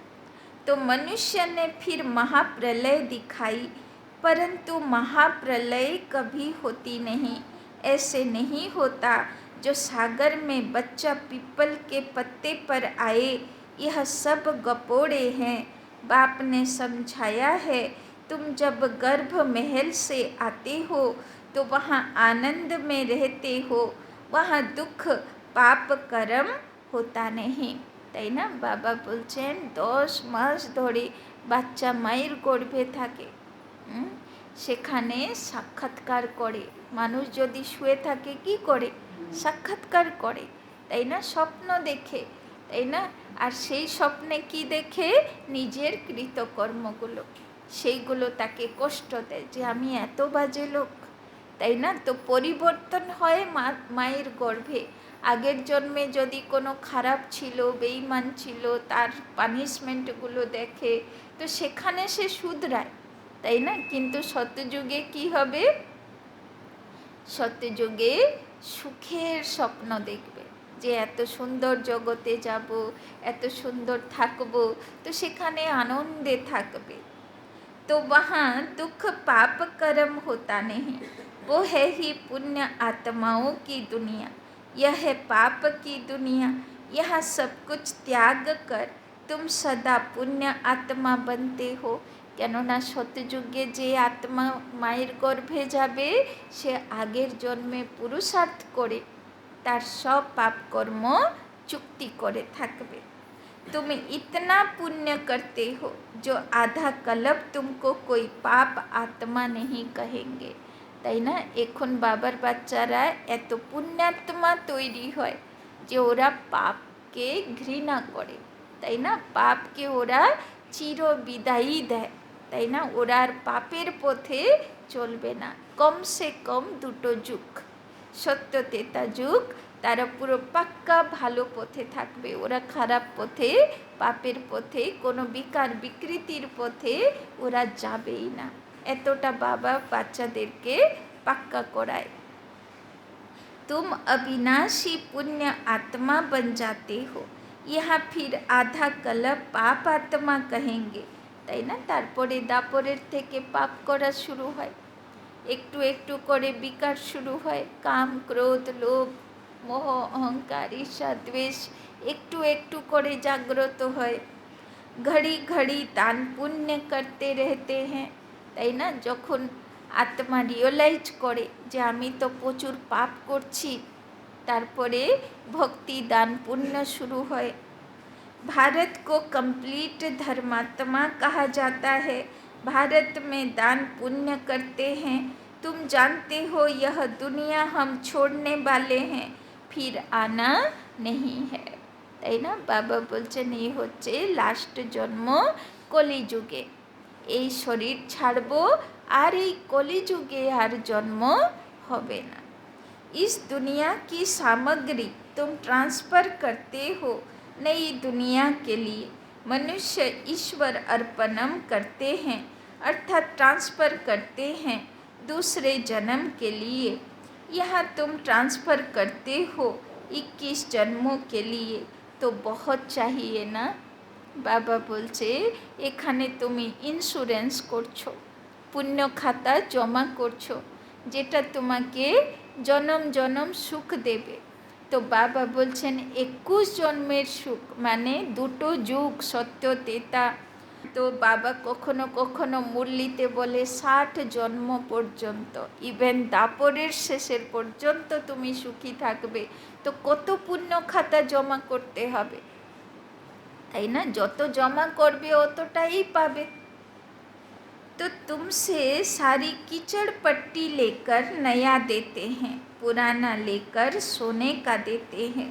तो मनुष्य ने फिर महाप्रलय दिखाई, परंतु महाप्रलय कभी होती नहीं, ऐसे नहीं होता जो सागर में बच्चा पीपल के पत्ते पर आए, यह सब गपोड़े हैं, बाप ने समझाया है, तुम जब गर्भ महल से आते हो तो वहाँ आनंद में रहते हो, वहाँ दुख पाप कर्म होता नहीं, তাই না? বাবা বলছেন 10 মাস ধরে বাচ্চা মায়ের গর্ভে থাকে, সেখানে সাক্ষাৎকার করে, মানুষ যদি শুয়ে থাকে কি করে? সাক্ষাৎকার করে, তাই না? স্বপ্ন দেখে, তাই না? আর সেই স্বপ্নে কি দেখে? নিজের কৃতকর্মগুলো, সেইগুলো তাকে কষ্ট দেয় যে আমি এত বাজে লোক, তাই না? তো পরিবর্তন হয় মায়ের গর্ভে। আগের জন্মে যদি কোনো খারাপ ছিল, বেঈমান ছিল, তার পানিশমেন্টগুলো দেখে, তো সেখানে সে শুধরায়, তাই না? কিন্তু সত্যযুগে কি হবে? সত্যযুগে সুখের স্বপ্ন দেখবে, যে এত সুন্দর জগতে যাব, এত সুন্দর থাকব, তো সেখানে আনন্দে থাকবে। तो वहाँ दुख पाप कर्म होता नहीं, वो है ही पुण्य आत्माओं की दुनिया, यह है पाप की दुनिया, यहाँ सब कुछ त्याग कर तुम सदा पुण्य आत्मा बनते हो। কেননা সত্যযুগে যে আত্মা মায়ের গর্ভে যাবে সে আগের জন্মে পুরুষার্থ করে তার সব পাপ কর্ম চুক্তি করে থাকবে। तुम इतना पुण्य करते हो जो आधा कल्प तुमको कोई पाप आत्मा नहीं कहेंगे, তাই না? এখন বাবার বাচ্চারা এত পুণ্যাত্মা তৈরি হয় যে ওরা পাপকে ঘৃণা করে, তাই না? পাপকে ওরা চির বিদায়ী দেয়, তাই না? ওরা আর পাপের পথে চলবে না, কমসে কম 2টো যুগ, সত্য তেতা যুগ, তারা পুরো পাক্কা ভালো পথে থাকবে, ওরা খারাপ পথে, পাপের পথে, কোনো বিকার বিকৃতির পথে ওরা যাবেই না, এতটা বাবা বাচ্চাদেরকে পাক্কা করায়। तुम अविनाशी पुण्य आत्मा बन जाते हो, यहाँ फिर आधा कल्प पाप आत्मा कहेंगे, তাই না? তারপরে দাপরের থেকে পাপ করা শুরু হয়, একটু একটু করে বিকার শুরু হয়, কাম ক্রোধ লোভ মোহ অহংকার ঈর্ষা দ্বেষ একটু একটু করে জাগ্রত হয়। ঘড়ি ঘড়ি দান পুণ্য করতে रहते हैं, তাই না? যখন আত্মা রিয়েলাইজ করে যে আমি তো প্রচুর পাপ করছি, তারপরে ভক্তি দান পুণ্য শুরু হয়। भारत को कंप्लीट धर्मात्मा कहा जाता है। भारत में दान पुण्य करते हैं। तुम जानते हो यह दुनिया हम छोड़ने वाले हैं, फिर आना नहीं है। তাই না? বাবা বলছেন এই হচ্ছে লাস্ট জন্ম কলিযুগে, এই শরীর ছাড়বো আর এই কলিযুগে আর জন্ম হবে না। इस दुनिया की सामग्री तुम ट्रांसफ़र करते हो नई दुनिया के लिए। मनुष्य ईश्वर अर्पणम करते हैं, अर्थात ट्रांसफ़र करते हैं दूसरे जन्म के लिए। यहाँ तुम ट्रांसफ़र करते हो 21 जन्मों के लिए, तो बहुत चाहिए ना। বাবা বলছে এখানে তুমি ইন্স্যুরেন্স করছো, পুণ্য খাতা জমা করছো, যেটা তোমাকে জনম জনম সুখ দেবে। তো বাবা বলছেন 21 জন্মের সুখ মানে দুটো যুগ সত্য তেতা। তো বাবা কখনো কখনো মুরলিতে বলে 60 জন্ম পর্যন্ত, ইভেন দাপরের শেষের পর্যন্ত তুমি সুখী থাকবে। তো কত পুণ্য খাতা জমা করতে হবে, তাই না? যত জমা করবে অতটাই পাবে। तो तुमसे सारी कीचड़ पट्टी लेकर नया देते हैं, पुराना लेकर सोने का देते हैं।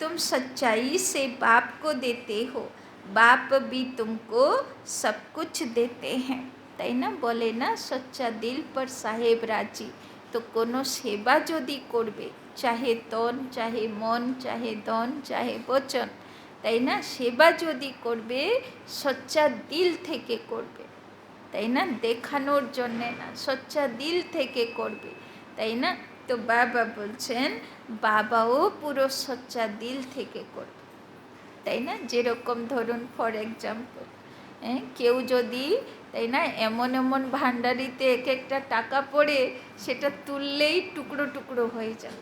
तुम सच्चाई से बाप को देते हो, बाप भी तुमको सब कुछ देते हैं। তাই না? বলে না সচ্চা দিল पर সাহেব রাজি। তো কোনো সেবা যদি করবে, চাহে তন চাহে মন চাহে দন চাহে বচন, তাই না? সেবা যদি করবে সচ্চা দিল থেকে করবে, তাই না? দেখানোর জন্যে না, সচ্চা দিল থেকে করবে, তাই না? তো বাবা বলছেন বাবাও পুরো সচ্চা দিল থেকে করবে, তাই না? যেরকম ধরুন ফর এক্সাম্পল কেউ যদি, তাই না, এমন এমন ভান্ডারিতে এক একটা টাকা পড়ে সেটা তুললেই টুকরো টুকরো হয়ে যায়,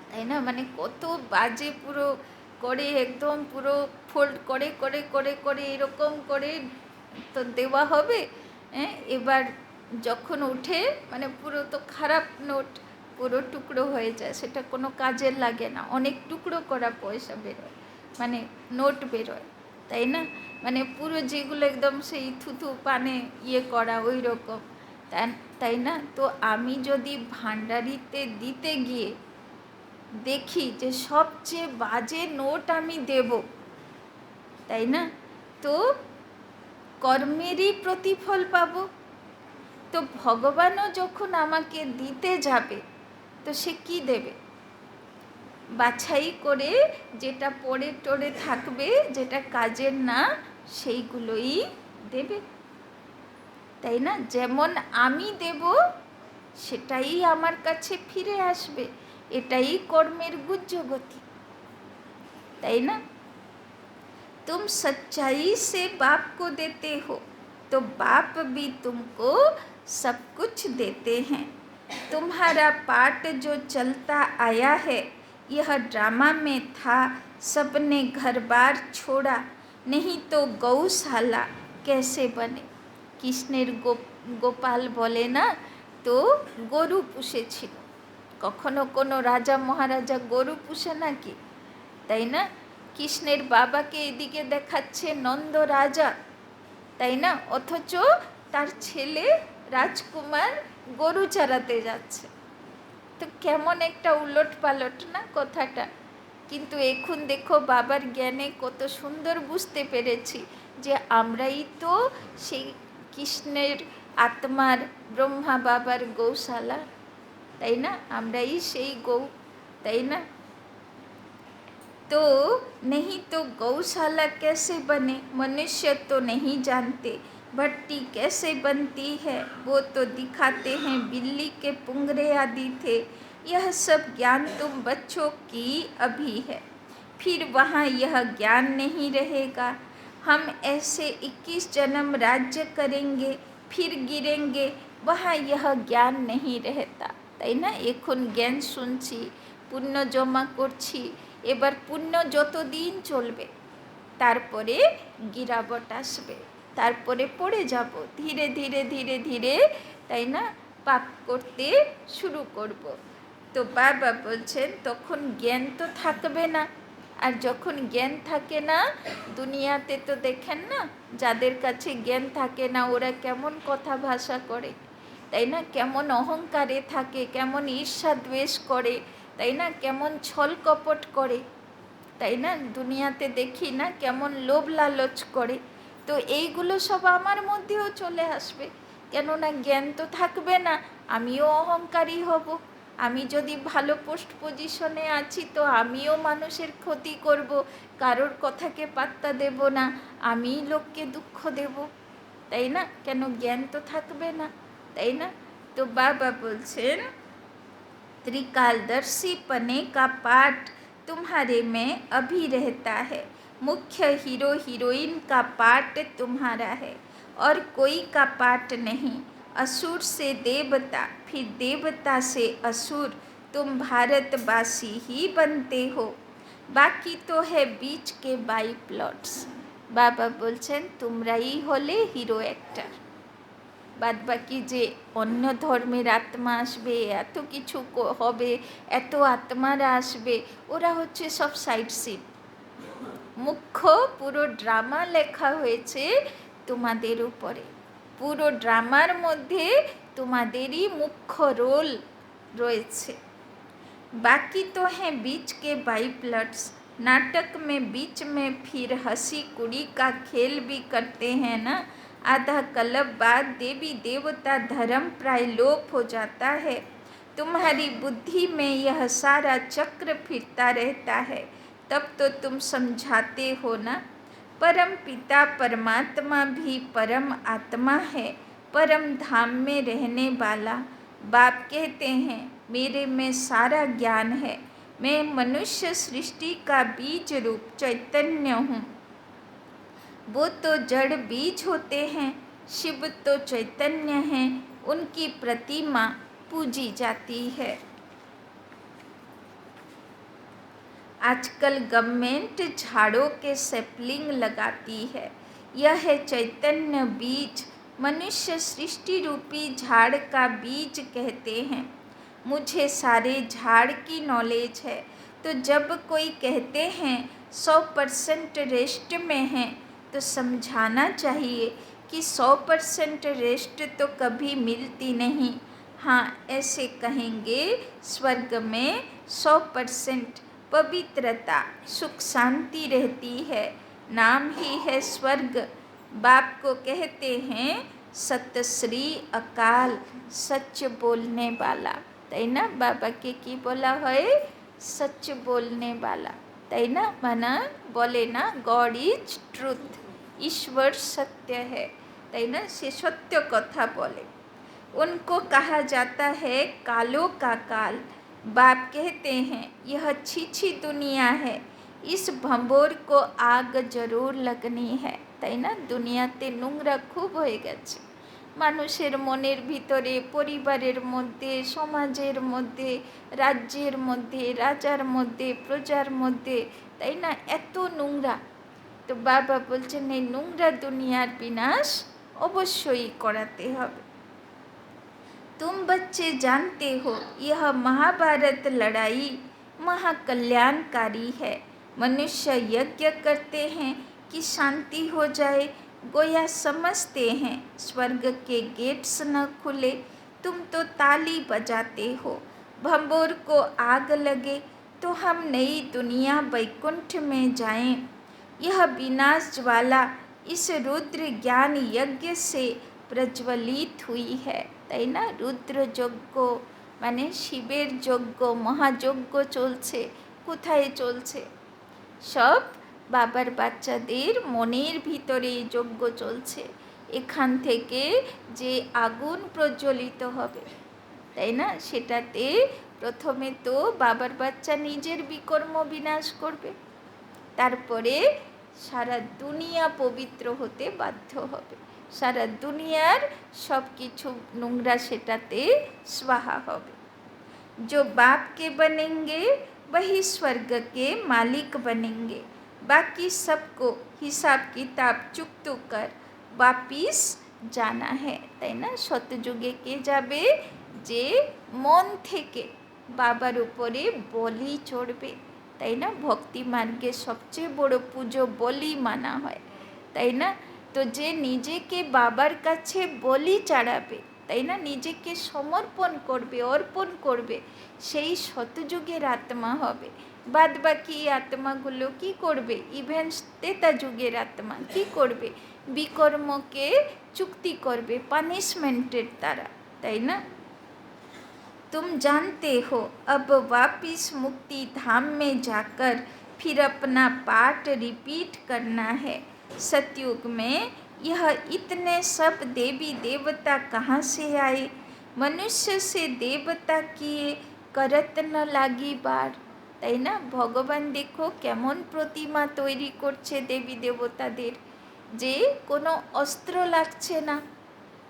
তাই না? মানে কত বাজে পুরো করে একদম পুরো ফোল্ড করে করে করে করে এরকম করে তো দেওয়া হবে। এবার যখন উঠে মানে পুরো তো খারাপ নোট, পুরো টুকরো হয়ে যায়, সেটা কোনো কাজের লাগে না, অনেক টুকরো করা পয়সা বেরোয়, মানে নোট বেরোয়, তাই না? মানে পুরো যেগুলো একদম সেই থুথু পানে ইয়ে করা ওই রকম, তাই না? তো আমি যদি ভান্ডারিতে দিতে গিয়ে দেখি যে সবচেয়ে বাজে নোট আমি দেব, তাই না, তো কর্মেরই প্রতিফল পাবো। তো ভগবানও যখন আমাকে দিতে যাবে তো সে কি দেবে? বাছাই করে যেটা পড়ে টড়ে থাকবে, যেটা কাজের না, সেইগুলোই দেবে, তাই না? যেমন আমি দেব সেটাই আমার কাছে ফিরে আসবে, এটাই কর্মের গুহ্য গতি, তাই না? तुम सच्चाई से बाप को देते हो तो बाप भी तुमको सब कुछ देते हैं। तुम्हारा पार्ट जो चलता आया है यह ड्रामा में था, सबने घर बार छोड़ा, नहीं तो गौशाला कैसे बने। কৃষ্ণের গোপাল বলে না, তো গরু পুষেছিল। কখনো কোনো রাজা মহারাজা গরু পুষে নাকি, তাই না? কৃষ্ণের বাবাকে এদিকে দেখাচ্ছে নন্দ রাজা, তাই না, অথচ তার ছেলে রাজকুমার গরু চড়াতে যাচ্ছে। তো কেমন একটা উলট পালট না কথাটা। কিন্তু এখন দেখো বাবার জ্ঞানে কত সুন্দর বুঝতে পেরেছি যে আমরাই তো সেই কৃষ্ণের আত্মার ব্রহ্মা বাবার গৌশালা, তাই না? আমরাই সেই গৌ, তাই না? तो नहीं तो गौशाला कैसे बने, मनुष्य तो नहीं जानते भट्टी कैसे बनती है, वो तो दिखाते हैं बिल्ली के पुंगरे आदि थे। यह सब ज्ञान तुम बच्चों की अभी है, फिर वहाँ यह ज्ञान नहीं रहेगा। हम ऐसे 21 जन्म राज्य करेंगे, फिर गिरेंगे, वहाँ यह ज्ञान नहीं रहता, তাই না? এখন জ্ঞান শুনছি, পুণ্য জমা করছি, এবার পুণ্য যতদিন চলবে, তারপরে গিরাবট আসবে, তারপরে পড়ে যাব, ধীরে ধীরে ধীরে ধীরে, তাই না, পাপ করতে শুরু করব। তো বাবা বলছেন তখন জ্ঞান তো থাকবে না। আর যখন জ্ঞান থাকে না, দুনিয়াতে তো দেখেন না, যাদের কাছে জ্ঞান থাকে না ওরা কেমন কথা ভাষা করে, তাই না, কেমন অহংকারে থাকে, কেমন ঈর্ষা দ্বেষ করে, তাই না, কেমন ছল কপট করে, তাই না, দুনিয়াতে দেখি না কেমন লোভ লালচ করে। তো এইগুলো সব আমার মধ্যেও চলে আসবে, কেননা জ্ঞান তো থাকবে না, আমিও অহংকারী হব। আমি যদি ভালো পোস্ট পজিশনে আছি তো আমিও মানুষের ক্ষতি করব, কারোর কথাকে পাত্তা দেব না, আমিই লোককে দুঃখ দেব, তাই না, কেন জ্ঞান তো থাকবে না, তাই না। তো বাবা বলছেন त्रिकालदर्शी पने का पाठ तुम्हारे में अभी रहता है, मुख्य हीरो हीरोइन का पाठ तुम्हारा है और कोई का पाठ नहीं। असुर से देवता, फिर देवता से असुर, तुम भारतवासी ही बनते हो, बाकी तो है बीच के बाई प्लॉट्स। बाबा बोलছেন তোমরাই হলে হিরো অ্যাক্টর, বাদ বাকি যে অন্য ধর্মের আত্মা আসবে, এত কিছু হবে, এত আত্মারা আসবে, ওরা হচ্ছে সব সাইড সিন। মুখ্য পুরো ড্রামা লেখা হয়েছে তোমাদের উপরে, পুরো ড্রামার মধ্যে তোমাদেরই মুখ্য রোল রয়েছে। बाकी तो हैं बीच के बाई प्लॉट्स, नाटक में बीच में फिर हंसी कुड़ी का खेल भी करते हैं ना। आधा कल्प बाद देवी देवता धर्म प्राय लोप हो जाता है, तुम्हारी बुद्धि में यह सारा चक्र फिरता रहता है, तब तो तुम समझाते हो ना। परम पिता परमात्मा भी परम आत्मा है, परम धाम में रहने वाला। बाप कहते हैं मेरे में सारा ज्ञान है, मैं मनुष्य सृष्टि का बीज रूप चैतन्य हूँ। वो तो जड़ बीज होते हैं, शिव तो चैतन्य हैं, उनकी प्रतिमा पूजी जाती है। आजकल गवर्नमेंट झाड़ों के सैपलिंग लगाती है, यह है चैतन्य बीज, मनुष्य सृष्टि रूपी झाड़ का बीज कहते हैं। मुझे सारे झाड़ की नॉलेज है, तो जब कोई कहते हैं 100% रेस्ट में हैं, तो समझाना चाहिए कि 100% रेस्ट तो कभी मिलती नहीं। हाँ, ऐसे कहेंगे स्वर्ग में 100% पवित्रता सुख शांति रहती है, नाम ही है स्वर्ग। बाप को कहते हैं सतश्री अकाल, सच बोलने वाला, তাই না, বাবাকে কি বলা হয়, সচ্চ बोलने वाला, তাই না, মানা বলে না গড ইজ ট্রুথ, ईश्वर सत्य है, তাই না, সে সত্য কথা বলে। उनको कहा जाता है कालों का काल। बाप कहते हैं यह छी दुनिया है, इस भंबोर को आग जरूर लगनी है, তাই না, দুনিয়াতে নোংরা খুব হয়ে গেছে, মানুষের মনের ভিতরে, পরিবারের মধ্যে, সমাজের মধ্যে, রাজ্যের মধ্যে, রাজার মধ্যে, প্রজার মধ্যে, তাই না, এত নোংরা। তো বাবা বলছেন এই নোংরা দুনিয়ার বিনাশ অবশ্যই করাতে হবে। तुम बच्चे जानते हो यह महाभारत लड़ाई महाकल्याणकारी है, मनुष्य यज्ञ करते हैं कि शांति हो जाए, गोया समझते हैं स्वर्ग के गेट्स न खुले, तुम तो ताली बजाते हो, भंबोर को आग लगे तो हम नई दुनिया वैकुंठ में जाएं। यह विनाश ज्वाला इस रुद्र ज्ञान यज्ञ से प्रज्वलित हुई है, তাই না, রুদ্র যজ্ঞ মানে শিবের যজ্ঞ, মহাযজ্ঞ চলছে, কোথায় চলছে, সব বাবার বাচ্চাদের মনের ভিতরে যজ্ঞ চলছে, এখান থেকে যে আগুন প্রজ্বলিত হবে, তাই না, সেটাতে প্রথমে তো বাবার বাচ্চা নিজের বিকর্ম বিনাশ করবে, তারপরে সারা দুনিয়া পবিত্র হতে বাধ্য হবে, সারা দুনিয়ার সব কিছু নোংরা সেটাতে स्वाहा হবে। जो बाप के बनेंगे वही स्वर्ग के मालिक बनेंगे, बाकी सबको हिसाब किताब चुकतु कर वापिस जाना है। তাই না, শতযুগে কে যাবে? যে মন থেকে বাবার উপরে বলি চড়বে, তাই না? ভক্তি মার্গে সবচেয়ে বড় পুজো বলি মানা হয়, তাই না? তো যে নিজেকে বাবার কাছে বলি চাড়াবে, তাই না, নিজেকে সমর্পণ করবে, অর্পণ করবে, সেই শতযুগের আত্মা হবে। বাদ বাকি আত্মাগুলো কি করবে? ইভেন ত্রেতা যুগের আত্মা কি করবে? বিকর্মকে চুক্তি করবে পানিশমেন্টের দ্বারা, তাই না? तुम जानते हो अब वापिस मुक्ति धाम में जाकर फिर अपना पाठ रिपीट करना है। सतयुग में यह इतने सब देवी देवता कहाँ से आए? मनुष्य से देवता किए करत न लागी बार। তাই না, ভগবান দেখো কেমন প্রতিমা তৈরি করছে দেবী দেবতাদের, যে কোনো অস্ত্র লাগছে না,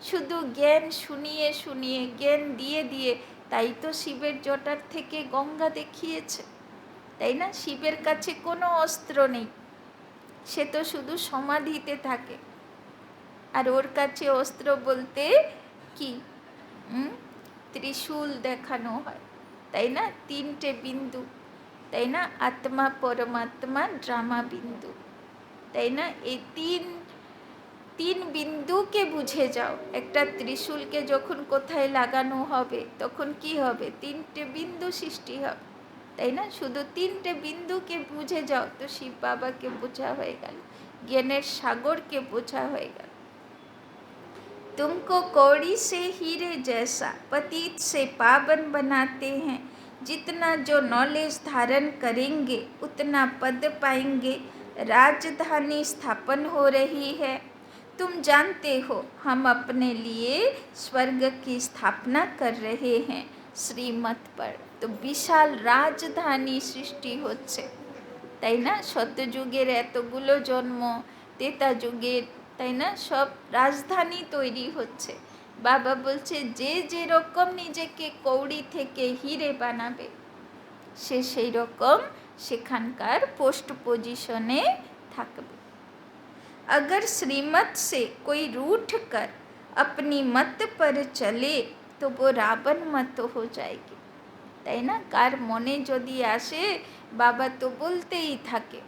শুধু জ্ঞান শুনিয়ে শুনিয়ে, জ্ঞান দিয়ে দিয়ে। তাই তো শিবের জটার থেকে গঙ্গা দেখিয়েছে, তাই না? শিবের কাছে কোনো অস্ত্র নেই, সে তো শুধু সমাধিতে থাকে। আর ওর কাছে অস্ত্র বলতে কি ত্রিশূল দেখানো হয়, তাই না? তিনটে বিন্দু, তাই না? আত্মা, পরমাত্মা, ড্রামা বিন্দু, তাই না? এই তিন বিন্দুকে বুঝে যাও। একটা ত্রিশূলকে যখন কোথায় লাগানো হবে তখন কি হবে? তিনটে বিন্দু সৃষ্টি হবে, তাই না? শুধু তিনটে বিন্দুকে বুঝে যাও তো শিব বাবাকে বোঝা হয়ে গেল, জ্ঞানের সাগরকে বোঝা হয়ে গেল। तुमको कौड़ी से हीरे जैसा पतित से पावन बनाते हैं, जितना जो नॉलेज धारण करेंगे उतना पद पाएंगे, राजधानी स्थापन हो रही है। तुम जानते हो हम अपने लिए स्वर्ग की स्थापना कर रहे हैं श्रीमत पर। तो विशाल राजधानी सृष्टि হচ্ছে, তাই না? শতযুগের এতগুলো জন্ম, ত্রেতা যুগের, তাই না, সব রাজধানী তৈরি হচ্ছে। বাবা বলছে যে যেরকম নিজেকে কৌড়ি থেকে হিরে বানাবে, সে সেই রকম সেখানকার পোস্ট পজিশনে থাকবে। अगर श्रीमत से कोई रूठ कर अपनी मत पर चले तो वो रावण मत हो जाएगी, তাই না? কার মনে যদি আসে বাবা তো বলতেই থাকে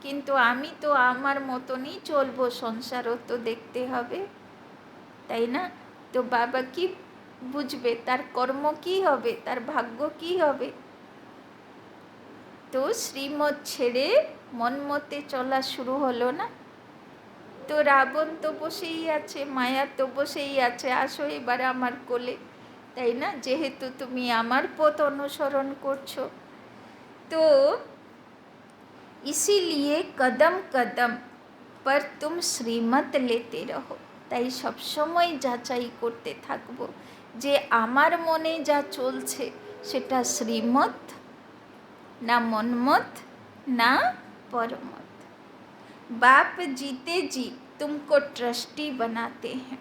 কিন্তু আমি তো আমার মতনই চলবো, সংসারও তো দেখতে হবে, তাই না? তো বাবা কি বুঝবে তার কর্ম কি হবে, তার ভাগ্য কি হবে? তো শ্রীমত ছেড়ে মন মতে চলা শুরু হলো না? তো রাবণ তো বসেই আছে, মায়া তো বসেই আছে, আসো এবার আমার কোলে, তাই না? যেহেতু তুমি আমার পথ অনুসরণ করছো। তো इसीलिए कदम कदम पर तुम श्रीमत लेते रहो। তাই সবসময় যাচাই করতে থাকবো যে আমার মনে যা চলছে সেটা শ্রীমত না মনমত না পরমত। বাপ जीते जी तुमको ट्रस्टी बनाते हैं,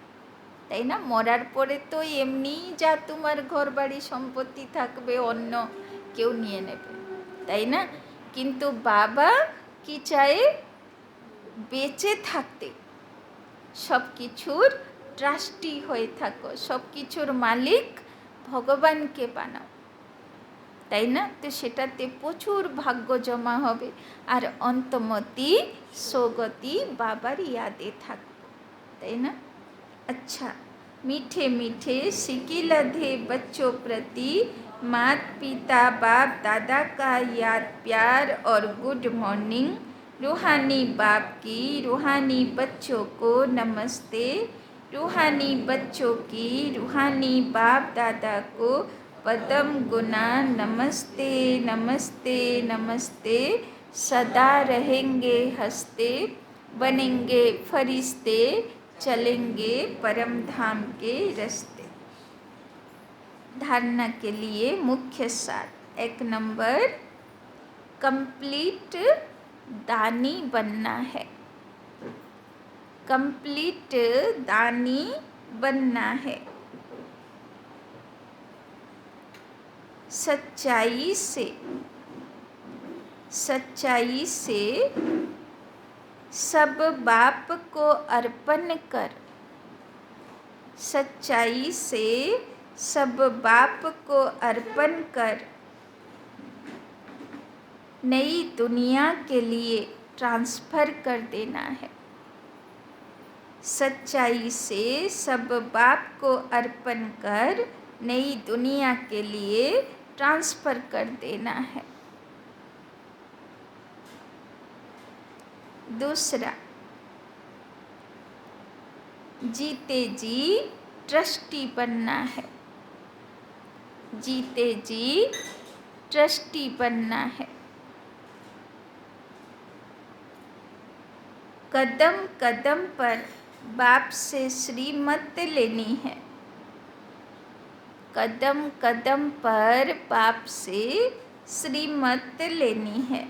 তাই না? মরার পরে তো এমনিই যা তোমার ঘর বাড়ি সম্পত্তি থাকবে অন্য কেউ নিয়ে নেবে, তাই না? কিন্তু বাবা কি চায়? বেঁচে থাকতে সব কিছুর ট্রাস্টি হয়ে থাকো, সব কিছুর মালিক ভগবানকে বানাও, তাই না? তো সেটাতে প্রচুর ভাগ্য জমা হবে আর অন্তমতি সৌগতি বাবার ইয়াদে থাকবে, তাই না? अच्छा, मीठे मीठे सिकिलधे बच्चों प्रति मात पिता बाप दादा का याद प्यार और गुड मॉर्निंग। रूहानी बाप की रूहानी बच्चों को नमस्ते, रूहानी बच्चों की रूहानी बाप दादा को पदम गुना नमस्ते नमस्ते नमस्ते। सदा रहेंगे हंसते, बनेंगे फरिश्ते, चलेंगे परम धाम के रास्ते। धारणा के लिए मुख्य सार। 1 नंबर, कंप्लीट दानी बनना है, कंप्लीट दानी बनना है। सच्चाई से सब बाप को अर्पण कर, सच्चाई से सब बाप को अर्पण कर नई दुनिया के लिए ट्रांसफ़र कर देना है। सच्चाई से सब बाप को अर्पण कर नई दुनिया के लिए ट्रांसफ़र कर देना है। दूसरा, जीते जी ट्रस्टी बनना है, जीते जी ट्रस्टी बनना है। कदम कदम पर बाप से श्रीमत लेनी है, कदम कदम पर बाप से श्रीमत लेनी है।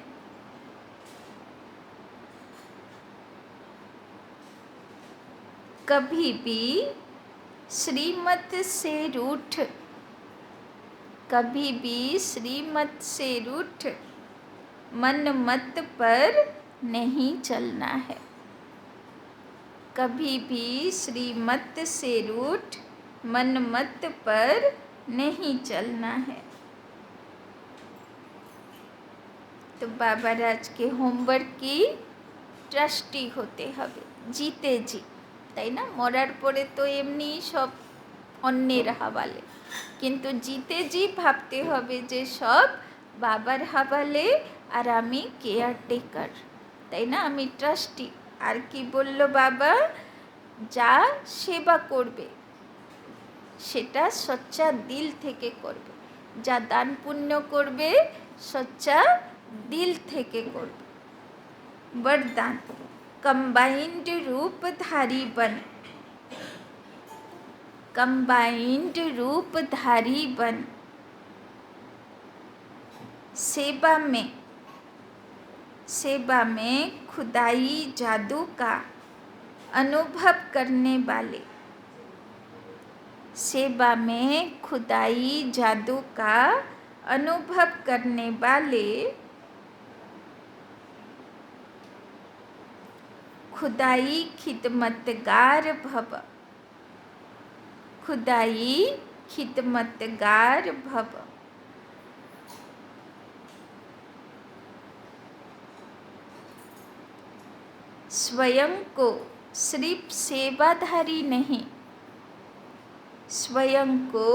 कभी भी श्रीमत से रूठ, कभी भी श्रीमत से रूठ मन मत पर नहीं चलना है, कभी भी श्रीमत से रूठ मन मत पर नहीं चलना है। तो बाबा राज के होमवर्क की ट्रास्टी होते हबे, जीते जी, তাই না? মরার পরে তো এমনি সব অন্যের হাওয়ালে, কিন্তু জিতে জি ভাবতে হবে যে সব বাবার হাওয়ালে আর আমি কেয়ারটেকার, তাই না? আমি ট্রাস্টি। আর কি বলল বাবা? যা সেবা করবে সেটা সচ্চা দিল থেকে করবে, যা দান পুণ্য করবে সচ্চা दिल থেকে করবে। वरदान, कंबाइंड रूपधारी बन, कंबाइंड रूपधारी बन। सेवा में खुदाई जादू का अनुभव करने वाले, सेवा में खुदाई जादू का अनुभव करने वाले खुदाई खिदमतगार भव, खुदाई खिदमतगार भव। स्वयं को सिर्फ सेवाधारी नहीं, स्वयं को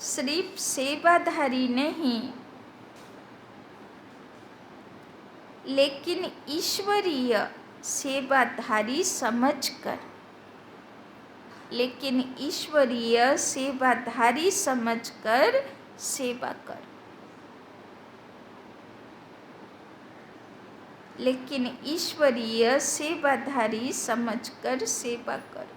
सिर्फ सेवाधारी नहीं, लेकिन ईश्वरीय सेवाधारी समझकर, लेकिन ईश्वरीय सेवाधारी समझकर सेवा कर, लेकिन ईश्वरीय सेवाधारी समझकर सेवा कर।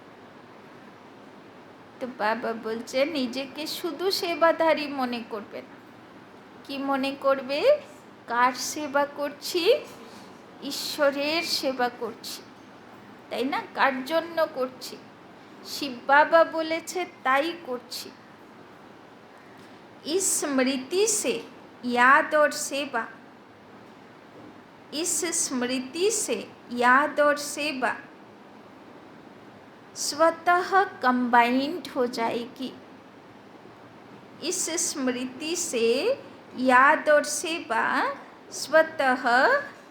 तो बाबा बोलছে নিজেকে শুধু সেবাধারী মনে করবে না, কি মনে করবে? কার সেবা করছি? ঈশ্বরের সেবা করছি, তাই না? কার জন্য করছি? শিব বাবা বলেছে তাই করছি। इस स्मृति से याद और सेवा, इस स्मृति से याद और सेवा स्वतः कंबाइंड हो जाएगी, इस स्मृति से याद और सेवा स्वतः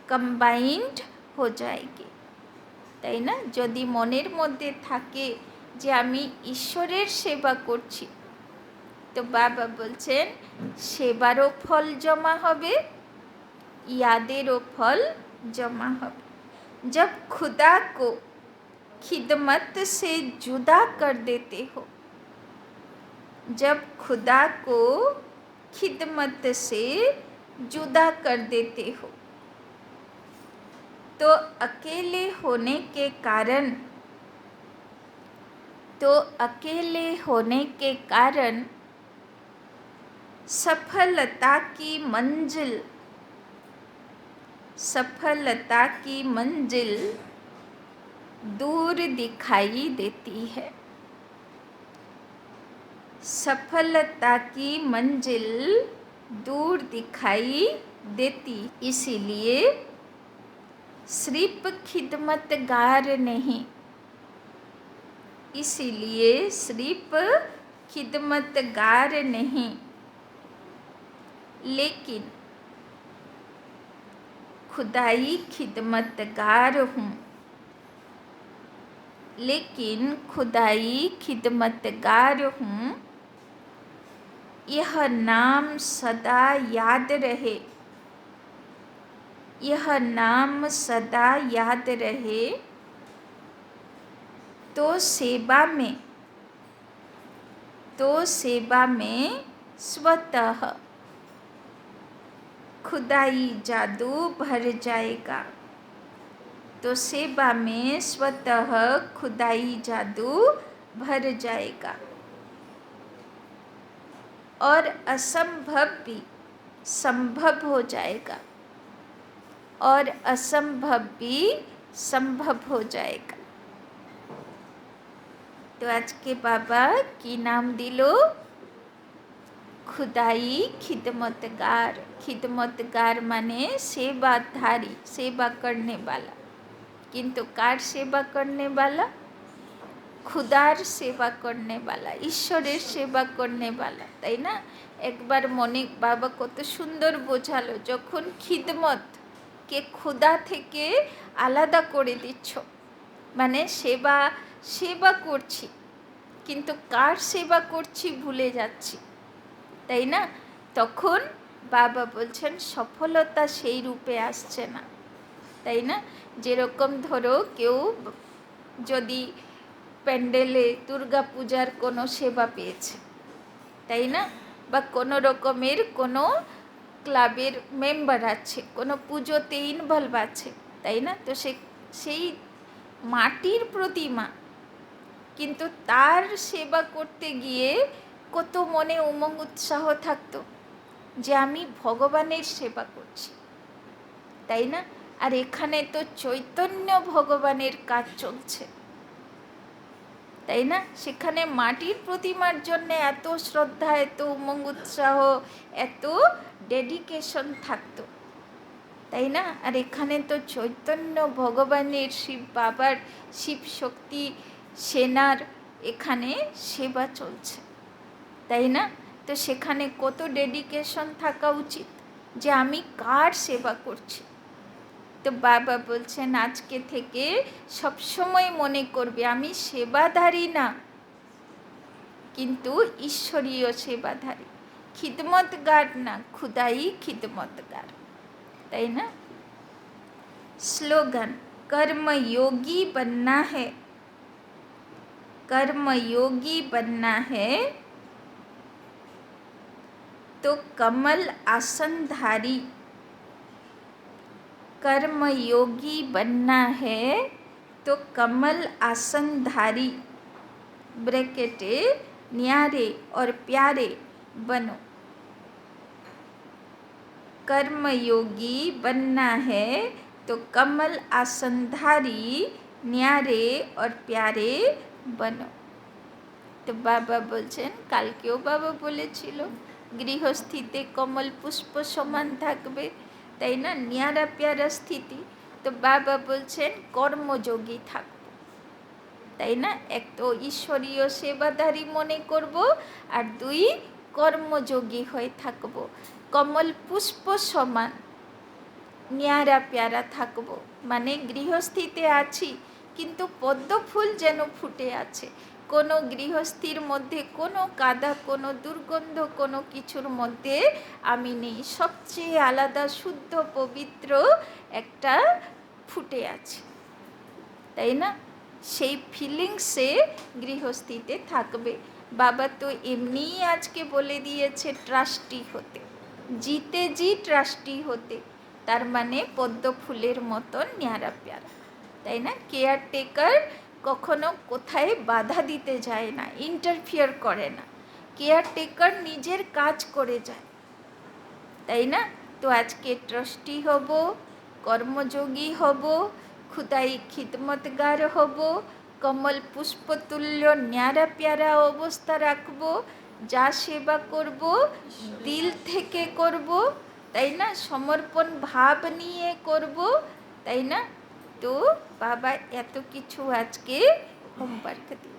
कंबाइंड हो जाएगी, তাই না? যদি মনের মধ্যে থাকে যে আমি ঈশ্বরের সেবা করছি, তো বাবা বলছেন সেবারও ফল জমা হবে, यादेरो फल जमा হবে। जब खुदा को खिदमत से जुदा कर देते हो, जब खुदा को खिदमत से जुदा कर देते हो, तो अकेले होने के कारण, तो अकेले होने के कारण सफलता की मंजिल, सफलता की मंजिल दूर दिखाई देती है। सफलता की मंजिल दूर दिखाई देती, इसीलिए सिर्फ खिदमतगार नहीं, इसीलिए सिर्फ खिदमतगार नहीं, लेकिन खुदाई खिदमतगार हूँ, लेकिन खुदाई खिदमतगार हूँ, यह नाम सदा याद रहे, यह नाम सदा याद रहे, तो सेवा में स्वतः खुदाई जादू भर जाएगा, तो सेवा में स्वतः खुदाई जादू भर जाएगा, और असंभव भी संभव हो जाएगा, और असंभव भी संभव हो जाएगा। तो आज के बाबा की नाम दिलो खुदाई खिदमतगार। खिदमतगार माने सेवाधारी, सेवा करने वाला। किंतु कार सेवा करने वाला? खुदार सेवा करने वाला, ईश्वरेर सेवा करने वाला, ताई ना? एक बार मने बाबा कत सुंदर बोझालो, जखन खिदमत के खुदा थेके आलादा करे दिच्छो, माने सेवा सेवा करছি কিন্তু কার সেবা করছি ভুলে যাচ্ছি, তাই না? তখন বাবা বলছেন সফলতা সেই রূপে আসছে না, তাই না? যেরকম ধরো কেউ যদি প্যান্ডেলে দুর্গা পূজার কোনো সেবা পেয়েছে, তাই না? বা কোনো রকমের কোনো ক্লাবের মেম্বার আছে, কোনো পুজোতে ইনভলভ আছে, তাই না? তো সেই মাটির প্রতিমা, কিন্তু তার সেবা করতে গিয়ে কত মনে উমঙ্গ উৎসাহ থাকতো যে আমি ভগবানের সেবা করছি, তাই না? আর এখানে তো চৈতন্য ভগবানের কাজ চলছে, তাই না? সেখানে মাটির প্রতিমার জন্য এত শ্রদ্ধা, এত উমঙ্গ উৎসাহ, এত ডেডিকেশন থাকতো, তাই না? আর এখানে তো চৈতন্য ভগবানের, শিব বাবার, শিব শক্তি সেনার এখানে সেবা চলছে, তাই না? তো সেখানে কত ডেডিকেশন থাকা উচিত যে আমি কার সেবা করছি। তো বাবা বলছেন আজকে থেকে সবসময় মনে করবে আমি সেবাধারী না, কিন্তু ঈশ্বরীয় সেবাধারী, খিদমতগার না, খুদাই খিদমতগার, তাই না? স্লোগান कर्मयोगी बनना है, कर्मयोगी बनना है तो कमल आसनधारी, कर्मयोगी बनना है तो कमल आसनधारी ब्रैकेटे न्यारे और प्यारे बनो। कर्मयोगी बनना है तो कमल आसनधारी न्यारे और प्यारे बनो। तो बाबा बोलছেন কালকেও বাবা বলেছিল গৃহস্থিতে কমল পুষ্প সমান থাকবে, তাই না? ন্যারা প্যারা স্থিতি। তো বাবা বলছেন কর্মযোগী থাকব, তাই না? এক তো ঈশ্বরীয় সেবাধারী মনে করব, আর দুই কর্মযোগী হয়ে থাকব, কমল পুষ্প সমান ন্যারা প্যারা থাকব, মানে গৃহস্থিতে আছি কিন্তু পদ্ম ফুল যেন ফুটে আছে, কোনো গৃহস্থির মধ্যে কোনো কাদা, কোনো দুর্গন্ধ, কোনো কিছুর মধ্যে আমি নেই, সবচেয়ে আলাদা শুদ্ধ পবিত্র একটা ফুটে আছে, তাই না? সেই ফিলিংসে গৃহস্থিতে থাকবে। বাবা তো এমনিই আজকে বলে দিয়েছে ট্রাস্টি হতে, জিতে জি ট্রাস্টি হতে, তার মানে পদ্ম ফুলের মতন ন্যাড়া প্যারা, তাই না? কেয়ারটেকার কখনো কোথায় বাধা দিতে যায় না, ইন্টারফিয়ার করে না, কেয়ারটেকার নিজের কাজ করে যায়, তাই না? তো আজকে ট্রাস্টি হব, কর্মযোগী হব, খুদাই খিদমতগার হব, কমল পুষ্পতুল্য ন্যাড়া প্যারা অবস্থা রাখব, যা সেবা করব দিল থেকে করব, তাই না, সমর্পণ ভাব নিয়ে করব, তাই না। তো বাবা এত কিছু আজকে হোমওয়ার্ক দিল।